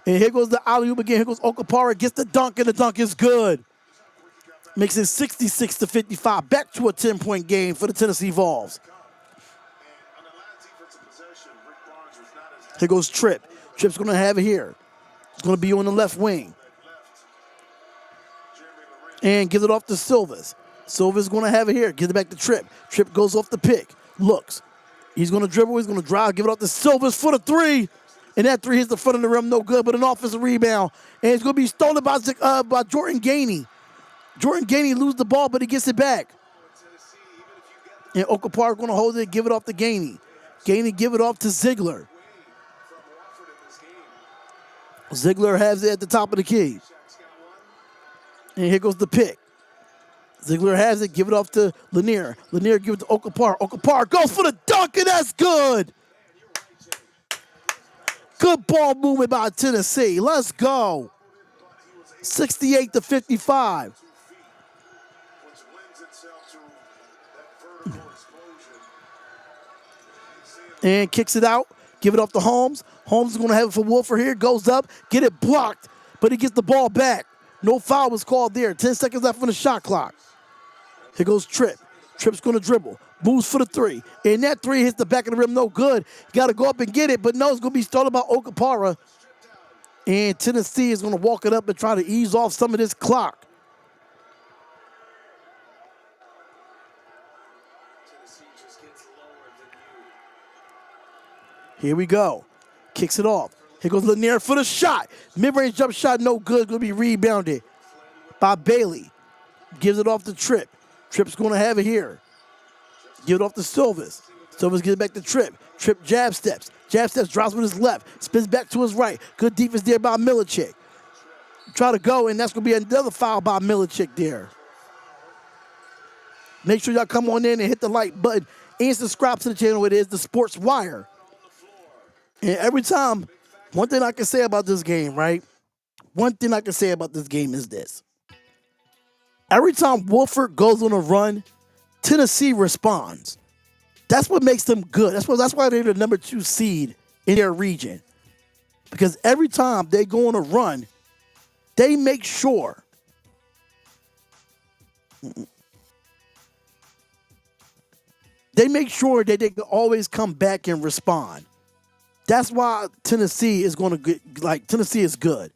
And here goes the alley-oop again. Here goes Okapara. Gets the dunk, and the dunk is good. Makes it 66-55. Back to a 10-point game for the Tennessee Vols. On the last defensive possession, Rick Barnes was not as Here goes Tripp. Tripp's going to have it here. It's going to be on the left wing. And gives it off to Silvas. Silvas going to have it here. Gives it back to Tripp. Tripp goes off the pick. Looks. He's going to dribble. He's going to drive. Give it off to Silvas for the three. And that three hits the front of the rim. No good, but an offensive rebound. And it's going to be stolen by Jordan Gainey. Jordan Gainey loses the ball, but he gets it back. And Okapara going to hold it, give it off to Gainey. Gainey give it off to Ziegler. Ziegler has it at the top of the key. And here goes the pick. Ziegler has it, give it off to Lanier. Lanier give it to Okapara. Okapara goes for the dunk, and that's good. Good ball movement by Tennessee. Let's go. 68-55. which lends itself to that vertical explosion. And kicks it out. Give it off to Holmes. Holmes is going to have it for Wofford here. Goes up. Get it blocked. But he gets the ball back. No foul was called there. 10 seconds left on the shot clock. Here goes Tripp. Tripp's going to dribble. Moves for the three. And that three hits the back of the rim. No good. Got to go up and get it. But no, it's going to be started by Okapara. And Tennessee is going to walk it up and try to ease off some of this clock. Here we go. Kicks it off. Here goes Lanier for the shot. Mid-range jump shot, no good. Going to be rebounded by Bailey. Gives it off to Tripp. Tripp's going to have it here. Give it off to Silvas. Silvas gives it back to Tripp. Tripp jab steps. Jab steps, drops with his left. Spins back to his right. Good defense there by Milicic. Try to go, and that's going to be another foul by Milicic there. Make sure y'all come on in and hit the like button and subscribe to the channel. It is the Sports Wire. And every time, one thing I can say about this game, right? One thing I can say about this game is this. Every time Wofford goes on a run, Tennessee responds. That's what makes them good. That's why they're the number 2 seed in their region. Because every time they go on a run, they make sure that they can always come back and respond. That's why Tennessee is going to get, Tennessee is good.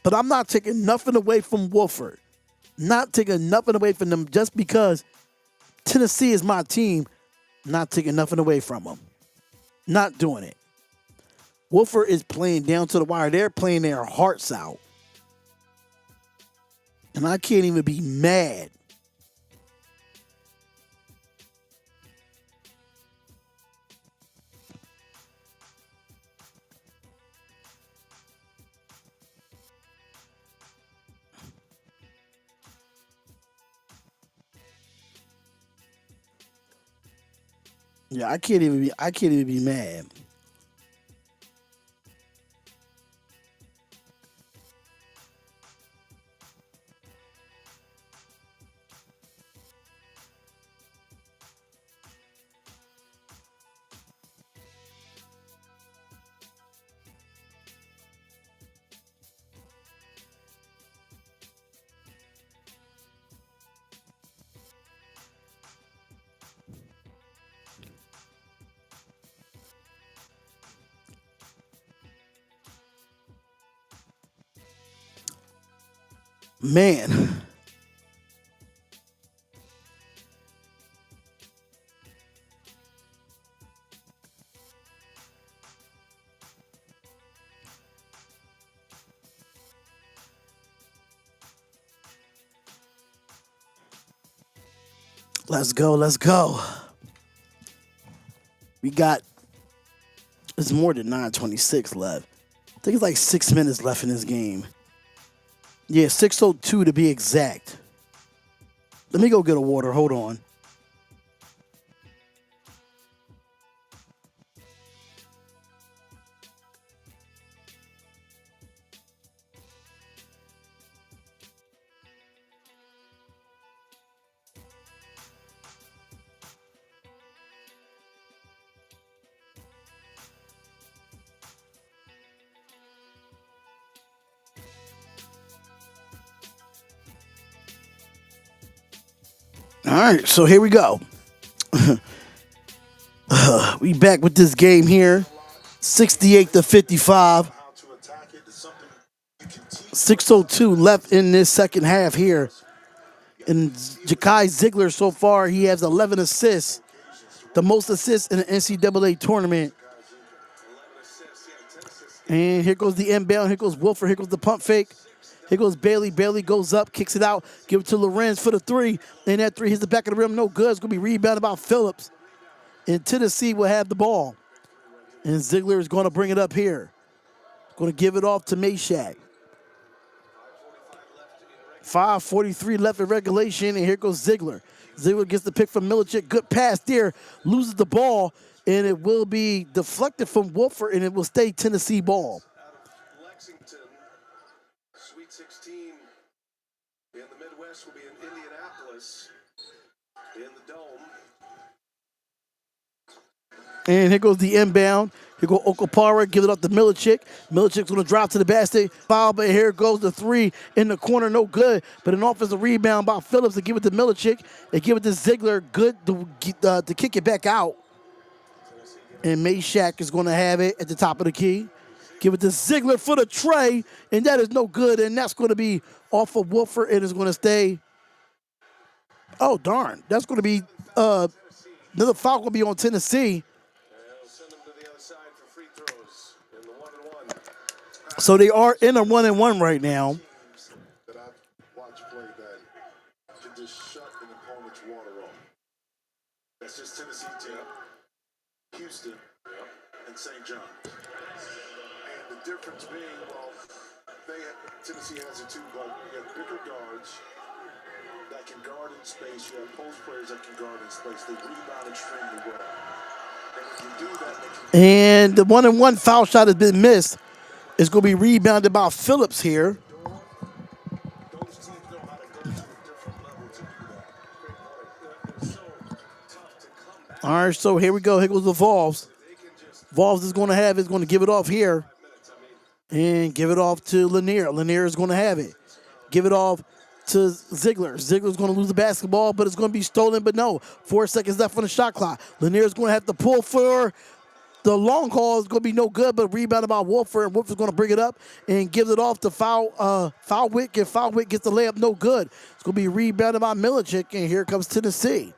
But I'm not taking nothing away from Wofford. Not taking nothing away from them just because Tennessee is my team. Not taking nothing away from them. Not doing it. Wofford is playing down to the wire. They're playing their hearts out. And I can't even be mad. Yeah, I can't even be mad. Man. Let's go. Let's go. We got, it's more than 9:26 left. I think it's like 6 minutes left in this game. Yeah, 6:02 to be exact. Let me go get a water. Hold on. All right, so here we go. We back with this game here. 68-55. How to attack it is something you can teach. 6:02 left in this second half here. And Ja'Kai Ziegler so far, he has 11 assists. The most assists in the NCAA tournament. And here goes the inbound. Here goes Wofford. Here goes the pump fake. Here goes Bailey. Bailey goes up, kicks it out, give it to Lorenz for the three. And that three hits the back of the rim. No good. It's going to be rebounded by Phillips. And Tennessee will have the ball. And Ziegler is going to bring it up here. Going to give it off to Meshack. 5:43 left in regulation, and here goes Ziegler. Ziegler gets the pick from Milicic. Good pass there. Loses the ball, and it will be deflected from Wofford, and it will stay Tennessee ball. Lexington, Sweet 16 in the Midwest will be in Indianapolis in the Dome. And here goes the inbound. Here goes Okapara, give it up to Milicic. Milicic's going to drop to the basket. Foul, but here goes the three in the corner, no good. But an offensive rebound by Phillips to give it to Milicic. They give it to Ziegler, good to kick it back out. And Meshack is going to have it at the top of the key. Give it to Ziegler for the tray, and that is no good. And that's going to be off of Wofford, and it's going to stay. Oh, darn. That's going to be another foul going to be on Tennessee. So they are in a 1-and-1 right now. That I've watched play that can just shut an opponent's water off. That's just Tennessee team, Houston, and St. John. And the difference being, well, Tennessee has a two, but you have bigger guards that can guard in space. You have post players that can guard in space. They rebound extremely well. And when you do that, they can. And the 1-and-1 foul shot has been missed. It's going to be rebounded by Phillips here. Those teams know how to go to a different level to do that. It's so tough to come back. All right, so here we go. Here goes the Vols. Vols is going to have it. Is going to give it off here. And give it off to Lanier. Lanier is going to have it. Give it off to Ziegler. Ziegler's going to lose the basketball, but it's going to be stolen. But no, 4 seconds left on the shot clock. Lanier is going to have to pull for the long haul. Is going to be no good, but rebounded by Wofford. And Wofford's going to bring it up and give it off to Foulwick. And Foulwick gets the layup, no good. It's going to be rebounded by Milicic, and here comes Tennessee.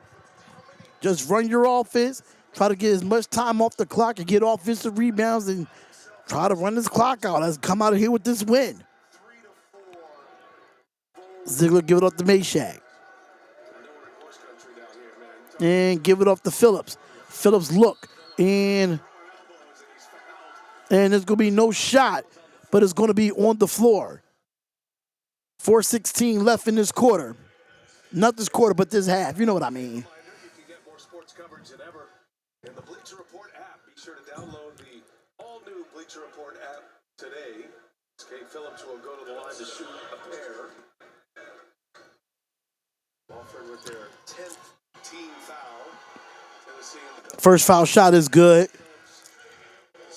Just run your offense. Try to get as much time off the clock and get offensive rebounds and try to run this clock out. Let's come out of here with this win. Ziegler give it off to Meshack. And give it off to Phillips. Phillips look. And there's going to be no shot, but it's going to be on the floor. 4:16 left in this quarter. Not this quarter, but this half. You know what I mean. You can get more sports coverage than ever in the Bleacher Report app. Be sure to download the all-new Bleacher Report app today. Kate Phillips will go to the line to shoot a pair. Wofford with their 10th team foul. Tennessee in the First foul shot is good.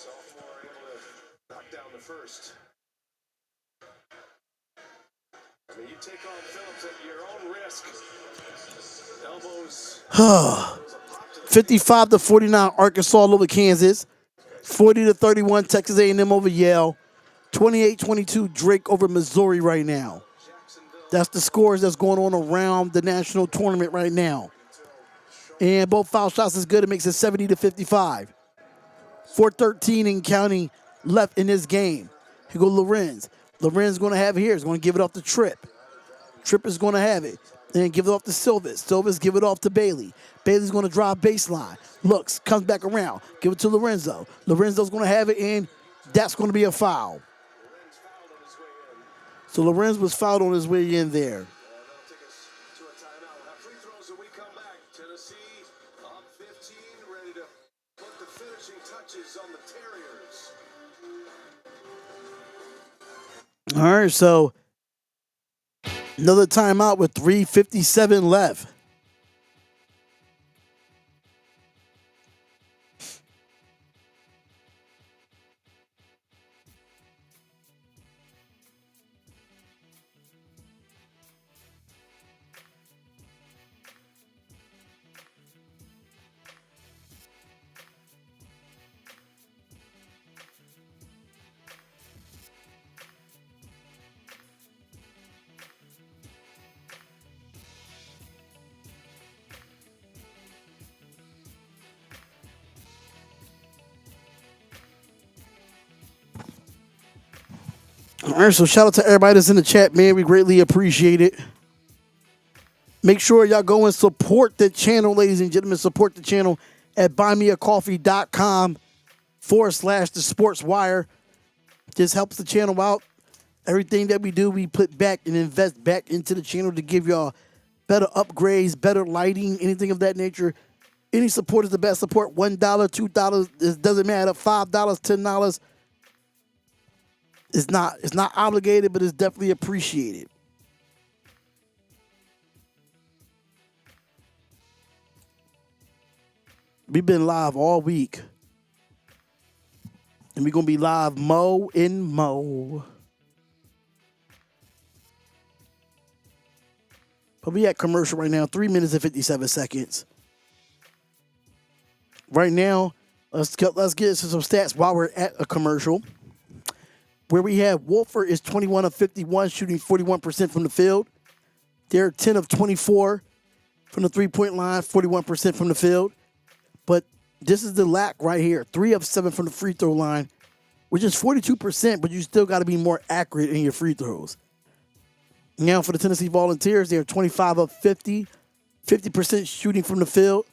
sophomore able to knock down the first. I mean, you take on Phillips at your own risk. Elbows. 55-49 Arkansas over Kansas. 40-31 Texas A&M over Yale. 28-22 Drake over Missouri right now. Jacksonville That's the scores that's going on around the national tournament right now. And both foul shots is good. It makes it 70-55. 4:13 and counting left in this game. Here go Lorenz. Lorenz going to have it here. He's going to give it off to Tripp. Tripp is going to have it. Then give it off to Silvis. Silvis give it off to Bailey. Bailey's going to drive baseline. Looks, comes back around. Give it to Lorenzo. Lorenzo's going to have it, and that's going to be a foul. So Lorenz was fouled on his way in there. That'll take us to a timeout. We'll have free throws when we come back. Tennessee up 15, ready to put the finishing touches on the Terriers. All right, so another timeout with 3:57 left. All right, so shout out to everybody that's in the chat, man. We greatly appreciate it. Make sure y'all go and support the channel, ladies and gentlemen. Support the channel at buymeacoffee.com/the Sports Wire. Just helps the channel out. Everything that we do, we put back and invest back into the channel to give y'all better upgrades, better lighting, anything of that nature. Any support is the best support. $1, $2, it doesn't matter. $5, $10. It's not obligated, but it's definitely appreciated. We've been live all week. And we're going to be live mo and mo. But we at commercial right now, 3 minutes and 57 seconds. Right now, let's get into some stats while we're at a commercial. Where we have Wofford is 21 of 51, shooting 41% from the field. They're 10 of 24 from the three-point line, 41% from the field. But this is the lack right here. 3 of 7 from the free throw line, which is 42%, but you still got to be more accurate in your free throws. Now for the Tennessee Volunteers, they're 25 of 50, 50% shooting from the field.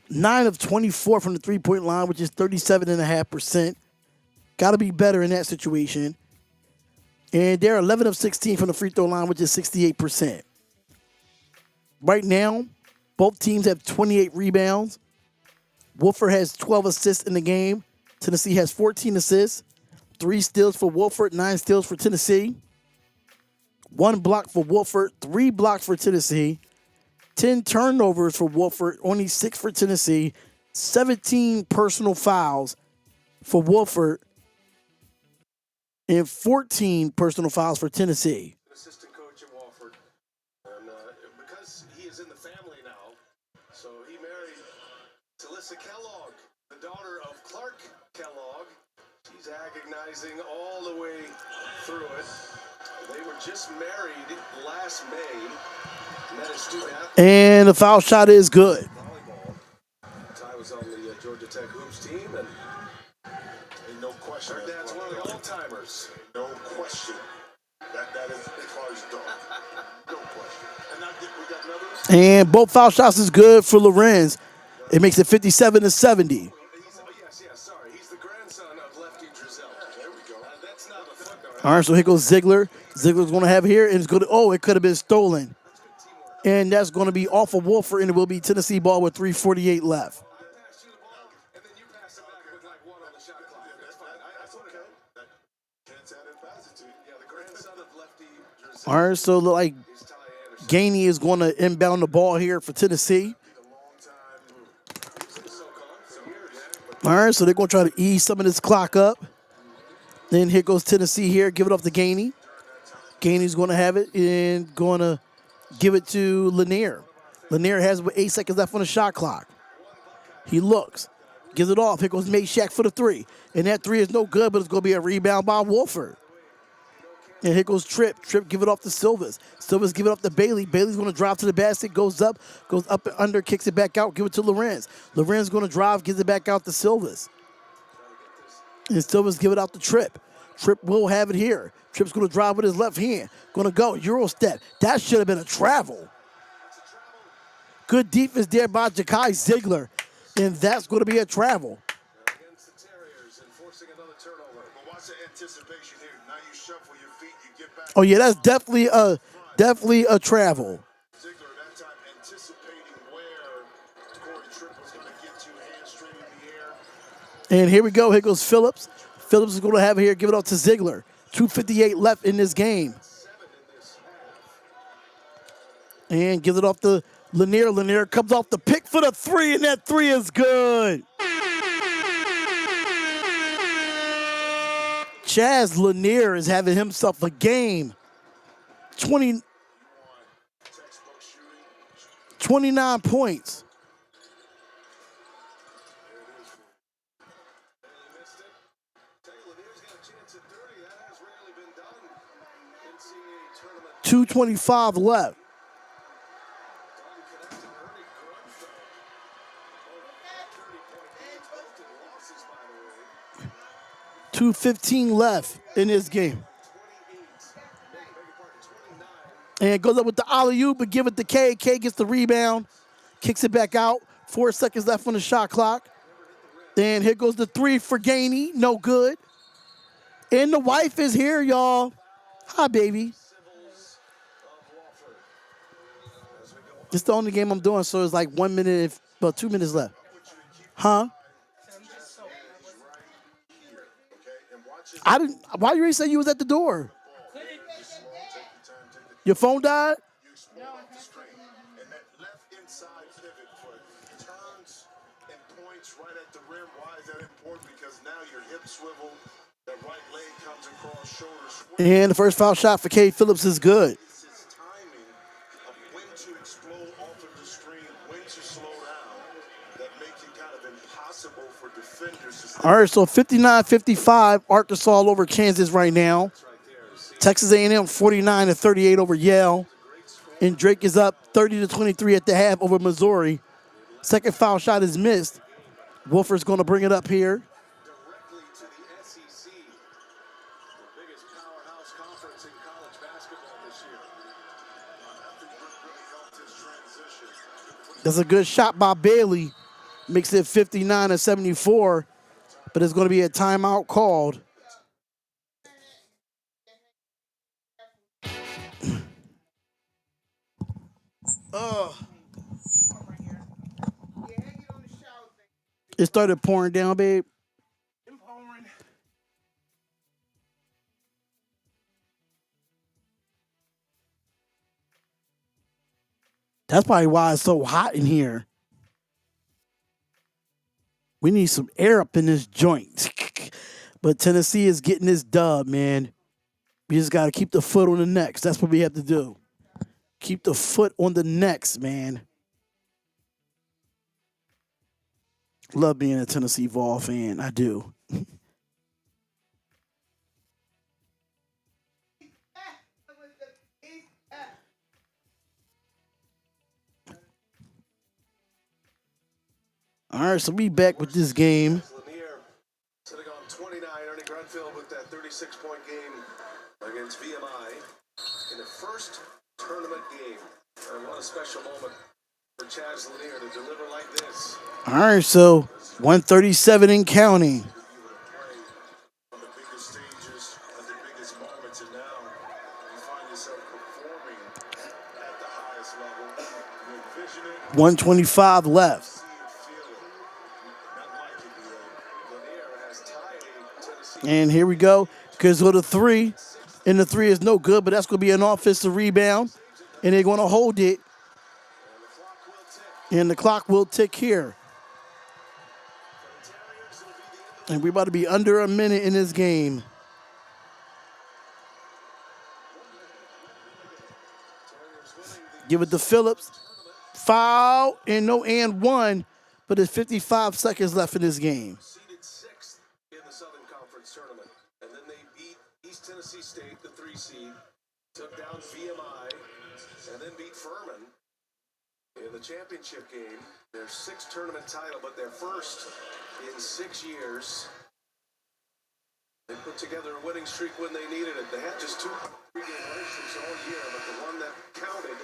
9 of 24 from the three-point line, which is 37.5%. Got to be better in that situation. And they're 11 of 16 from the free throw line, which is 68%. Right now, both teams have 28 rebounds. Wofford has 12 assists in the game. Tennessee has 14 assists. 3 steals for Wofford, 9 steals for Tennessee. 1 block for Wofford, 3 blocks for Tennessee. 10 turnovers for Wofford, only 6 for Tennessee. 17 personal fouls for Wofford. And 14 personal fouls for Tennessee. Assistant coach at Wofford. And because he is in the family now, so he married Talissa Kellogg, the daughter of Clark Kellogg. She's agonizing all the way through it. They were just married last May. Met as student athletes. And the foul shot is good. Volleyball. Ty was on the Georgia Tech hoops team, and No question. her dad's one of the all-timers. No question. That is Clark's dog. No question. And now we got another. And both foul shots is good for Lorenz. It makes it 57-70. Sorry. He's the grandson of Lefty Drizel. There we go. That's not a footnote. All right, so here goes Ziegler. Ziegler's going to have it here, and it's going to, it could have been stolen. And that's going to be off of Wofford, and it will be Tennessee ball with 3:48 left. I passed you the ball, and then you pass it back with like 1 on the shot clock. That's fine. That's okay. Can't say I didn't pass it to you. Yeah, the grandson of Lefty Drizel. All right, so look like Ty Anderson. Gainey is going to inbound the ball here for Tennessee. All right, so they're going to try to ease some of this clock up. Then here goes Tennessee here. Give it off to Gainey. Gainey's going to have it and going to give it to Lanier. Lanier has 8 seconds left on the shot clock. He looks. Gives it off. Here goes Mayshak for the 3. And that 3 is no good, but it's going to be a rebound by Wofford. And here goes Tripp. Tripp give it off to Silvers. Silvers give it up to Bailey. Bailey's going to drive to the basket, goes up and under, kicks it back out, give it to Lorenz. Lorenz going to drive, gives it back out to Silvers. And Silvers give it out to Tripp. Tripp will have it here. Tripp's going to drive with his left hand. Going to go, Euro step. That should have been a travel. Good defense there by Ja'Kai Ziegler. And that's going to be a travel. Against the Terriers, enforcing another turnover. But watch the anticipation here. Now you shuffle your feet, you get back. Oh, yeah, that's definitely a travel. Ziegler that time anticipating where Corey Tripp was going to get to, hands straight in the air. And here we go. Here goes Phillips. Phillips is going to have it here. Give it up to Ziegler. 2:58 left in this game. And gives it off to Lanier. Lanier comes off the pick for the three, and that three is good. Chaz Lanier is having himself a game. 29 points. Lanier's got a chance at 30. That has rarely been done in NCAA tournament. 2:25 left. Connected early Grunfeld. 30.8 total losses, by the way. 2:15 left in this game. 29. And goes up with the alley-oop, but give it to K. K gets the rebound, kicks it back out. 4 seconds left on the shot clock. And here goes the three for Gainey. No good. And the wife is here, y'all. Hi, baby. This is the only game I'm doing, so it's like 1 minute, about 2 minutes left. Huh? I didn't. Why you already say you was at the door? Your phone died? You explore off the screen. And that left inside pivot for turns and points right at the rim. Why is that important? Because now your hip swivel, that right leg comes across, shoulder swing. And the first foul shot for K. Phillips is good. It's his timing of when to explode off of the screen, when to slow down, that makes it kind of impossible for defenders to stay. All right, so 59-55, Arkansas all over Kansas right now. Texas A&M 49-38 over Yale. And Drake is up 30-23 at the half over Missouri. Second foul shot is missed. Wofford's going to bring it up here. Directly to the SEC, the biggest powerhouse conference in college basketball this year. I think Rick really helped his transition. That's a good shot by Bailey. Makes it 59-74, but it's going to be a timeout called. It started pouring down, babe. That's probably why it's so hot in here. We need some air up in this joint. But Tennessee is getting this dub, man. We just got to keep the foot on the necks. That's what we have to do. Keep the foot on the necks, man. Love being a Tennessee Vol fan. I do. All right, so we back with this game. Lanier sitting on 29. Ernie Grunfeld with that 36-point game against VMI in the first tournament game. And what a special moment for Chaz Lanier to deliver like this. All right, so 137 and counting. On the biggest stages, at the biggest moments, and now you find yourself performing at the highest level. You envision it, 125 left. see it, feel it. Not like it, Lanier has tied a Tennessee. And here we go. Because with a three, and the three is no good, but that's going to be an offensive rebound. And they're going to hold it. And the clock will tick here. And we're about to be under a minute in this game. Give it to Phillips. Foul and no and one, but there's 55 seconds left in this game. Seeded 6th in the Southern Conference tournament. And then they beat East Tennessee State, the 3 seed, took down VMI, and then beat Furman in the championship game. Their sixth tournament title, but their first in 6 years. They put together a winning streak when they needed it. They had just 2 3-game winning streaks all year, but the one that counted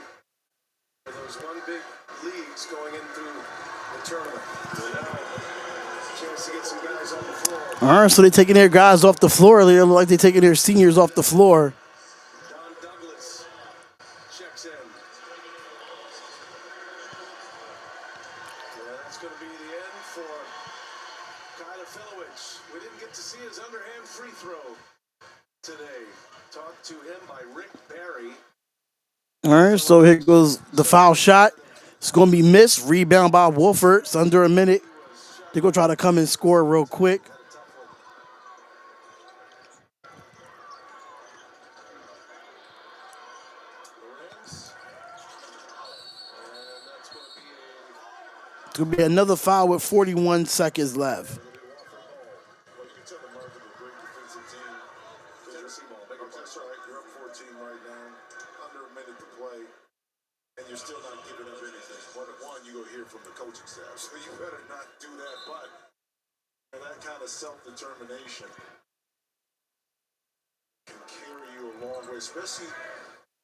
for those one big leagues going in through the tournament. So now, a chance to get some guys on the floor. All right, so they're taking their guys off the floor. They look like they're taking their seniors off the floor. Don Douglas checks in. Yeah, that's going to be the end for Kyler Filowich. We didn't get to see his underhand free throw today. Talked to him by Rick Barry. All right, so here goes the foul shot. It's going to be missed. Rebound by Wofford. It's under a minute. They're going to try to come and score real quick. It's going to be another foul with 41 seconds left. Well, you can tell the Marvin a great defensive team. Tennessee ball. That's right. You're up 14 right now. Under a minute to play. And you're still not giving up anything. But at one, you go hear from the coaching staff. So you better not do that. But that kind of self-determination can carry you a long way, especially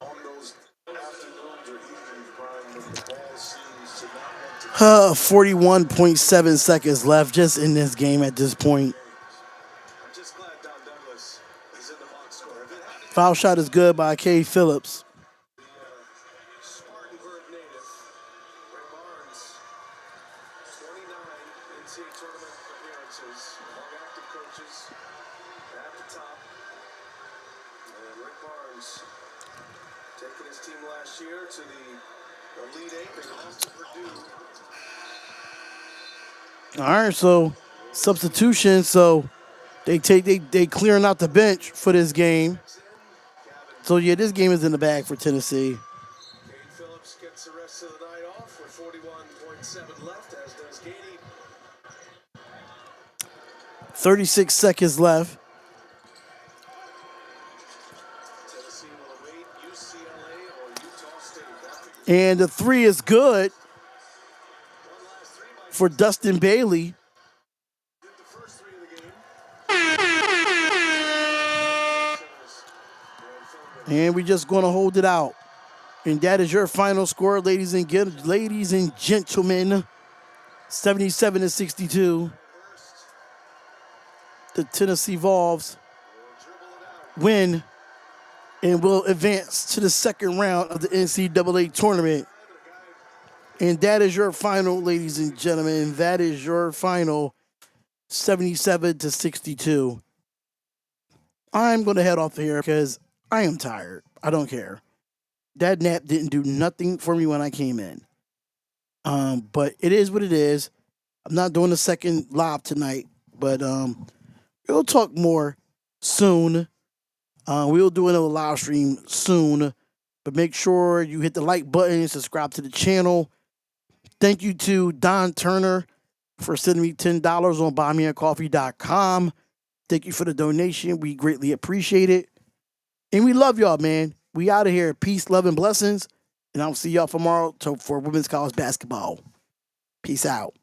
on those afternoons or evenings, Brian, when the ball seems to not want to. 41.7 seconds left just in this game at this point. I'm just glad Don Douglas is in the box score. If it hadn't Foul shot is good by K. Phillips. Spartanburg native, Rick Barnes, 29 NCAA tournament appearances among active coaches at the top. And Rick Barnes taking his team last year to the Elite Eight. They lost to Purdue. All right, so substitution. So they clearing out the bench for this game. So yeah, this game is in the bag for Tennessee. Cade Phillips gets the rest of the night off with 41.7 left, as does Gady. 36 seconds left. Tennessee will await UCLA or Utah State. And the three is good for Dustin Bailey. Did the first 3 of the game. And we're just going to hold it out. And that is your final score, ladies and gentlemen. 77-62. The Tennessee Vols win and will advance to the second round of the NCAA tournament. And that is your final, ladies and gentlemen. That is your final, 77-62. I'm going to head off here because I am tired. I don't care. That nap didn't do nothing for me when I came in. But it is what it is. I'm not doing a second live tonight, but we'll talk more soon. We'll do another live stream soon. But make sure you hit the like button and subscribe to the channel. Thank you to Don Turner for sending me $10 on buymeacoffee.com. Thank you for the donation. We greatly appreciate it. And we love y'all, man. We out of here. Peace, love, and blessings. And I'll see y'all tomorrow for women's college basketball. Peace out.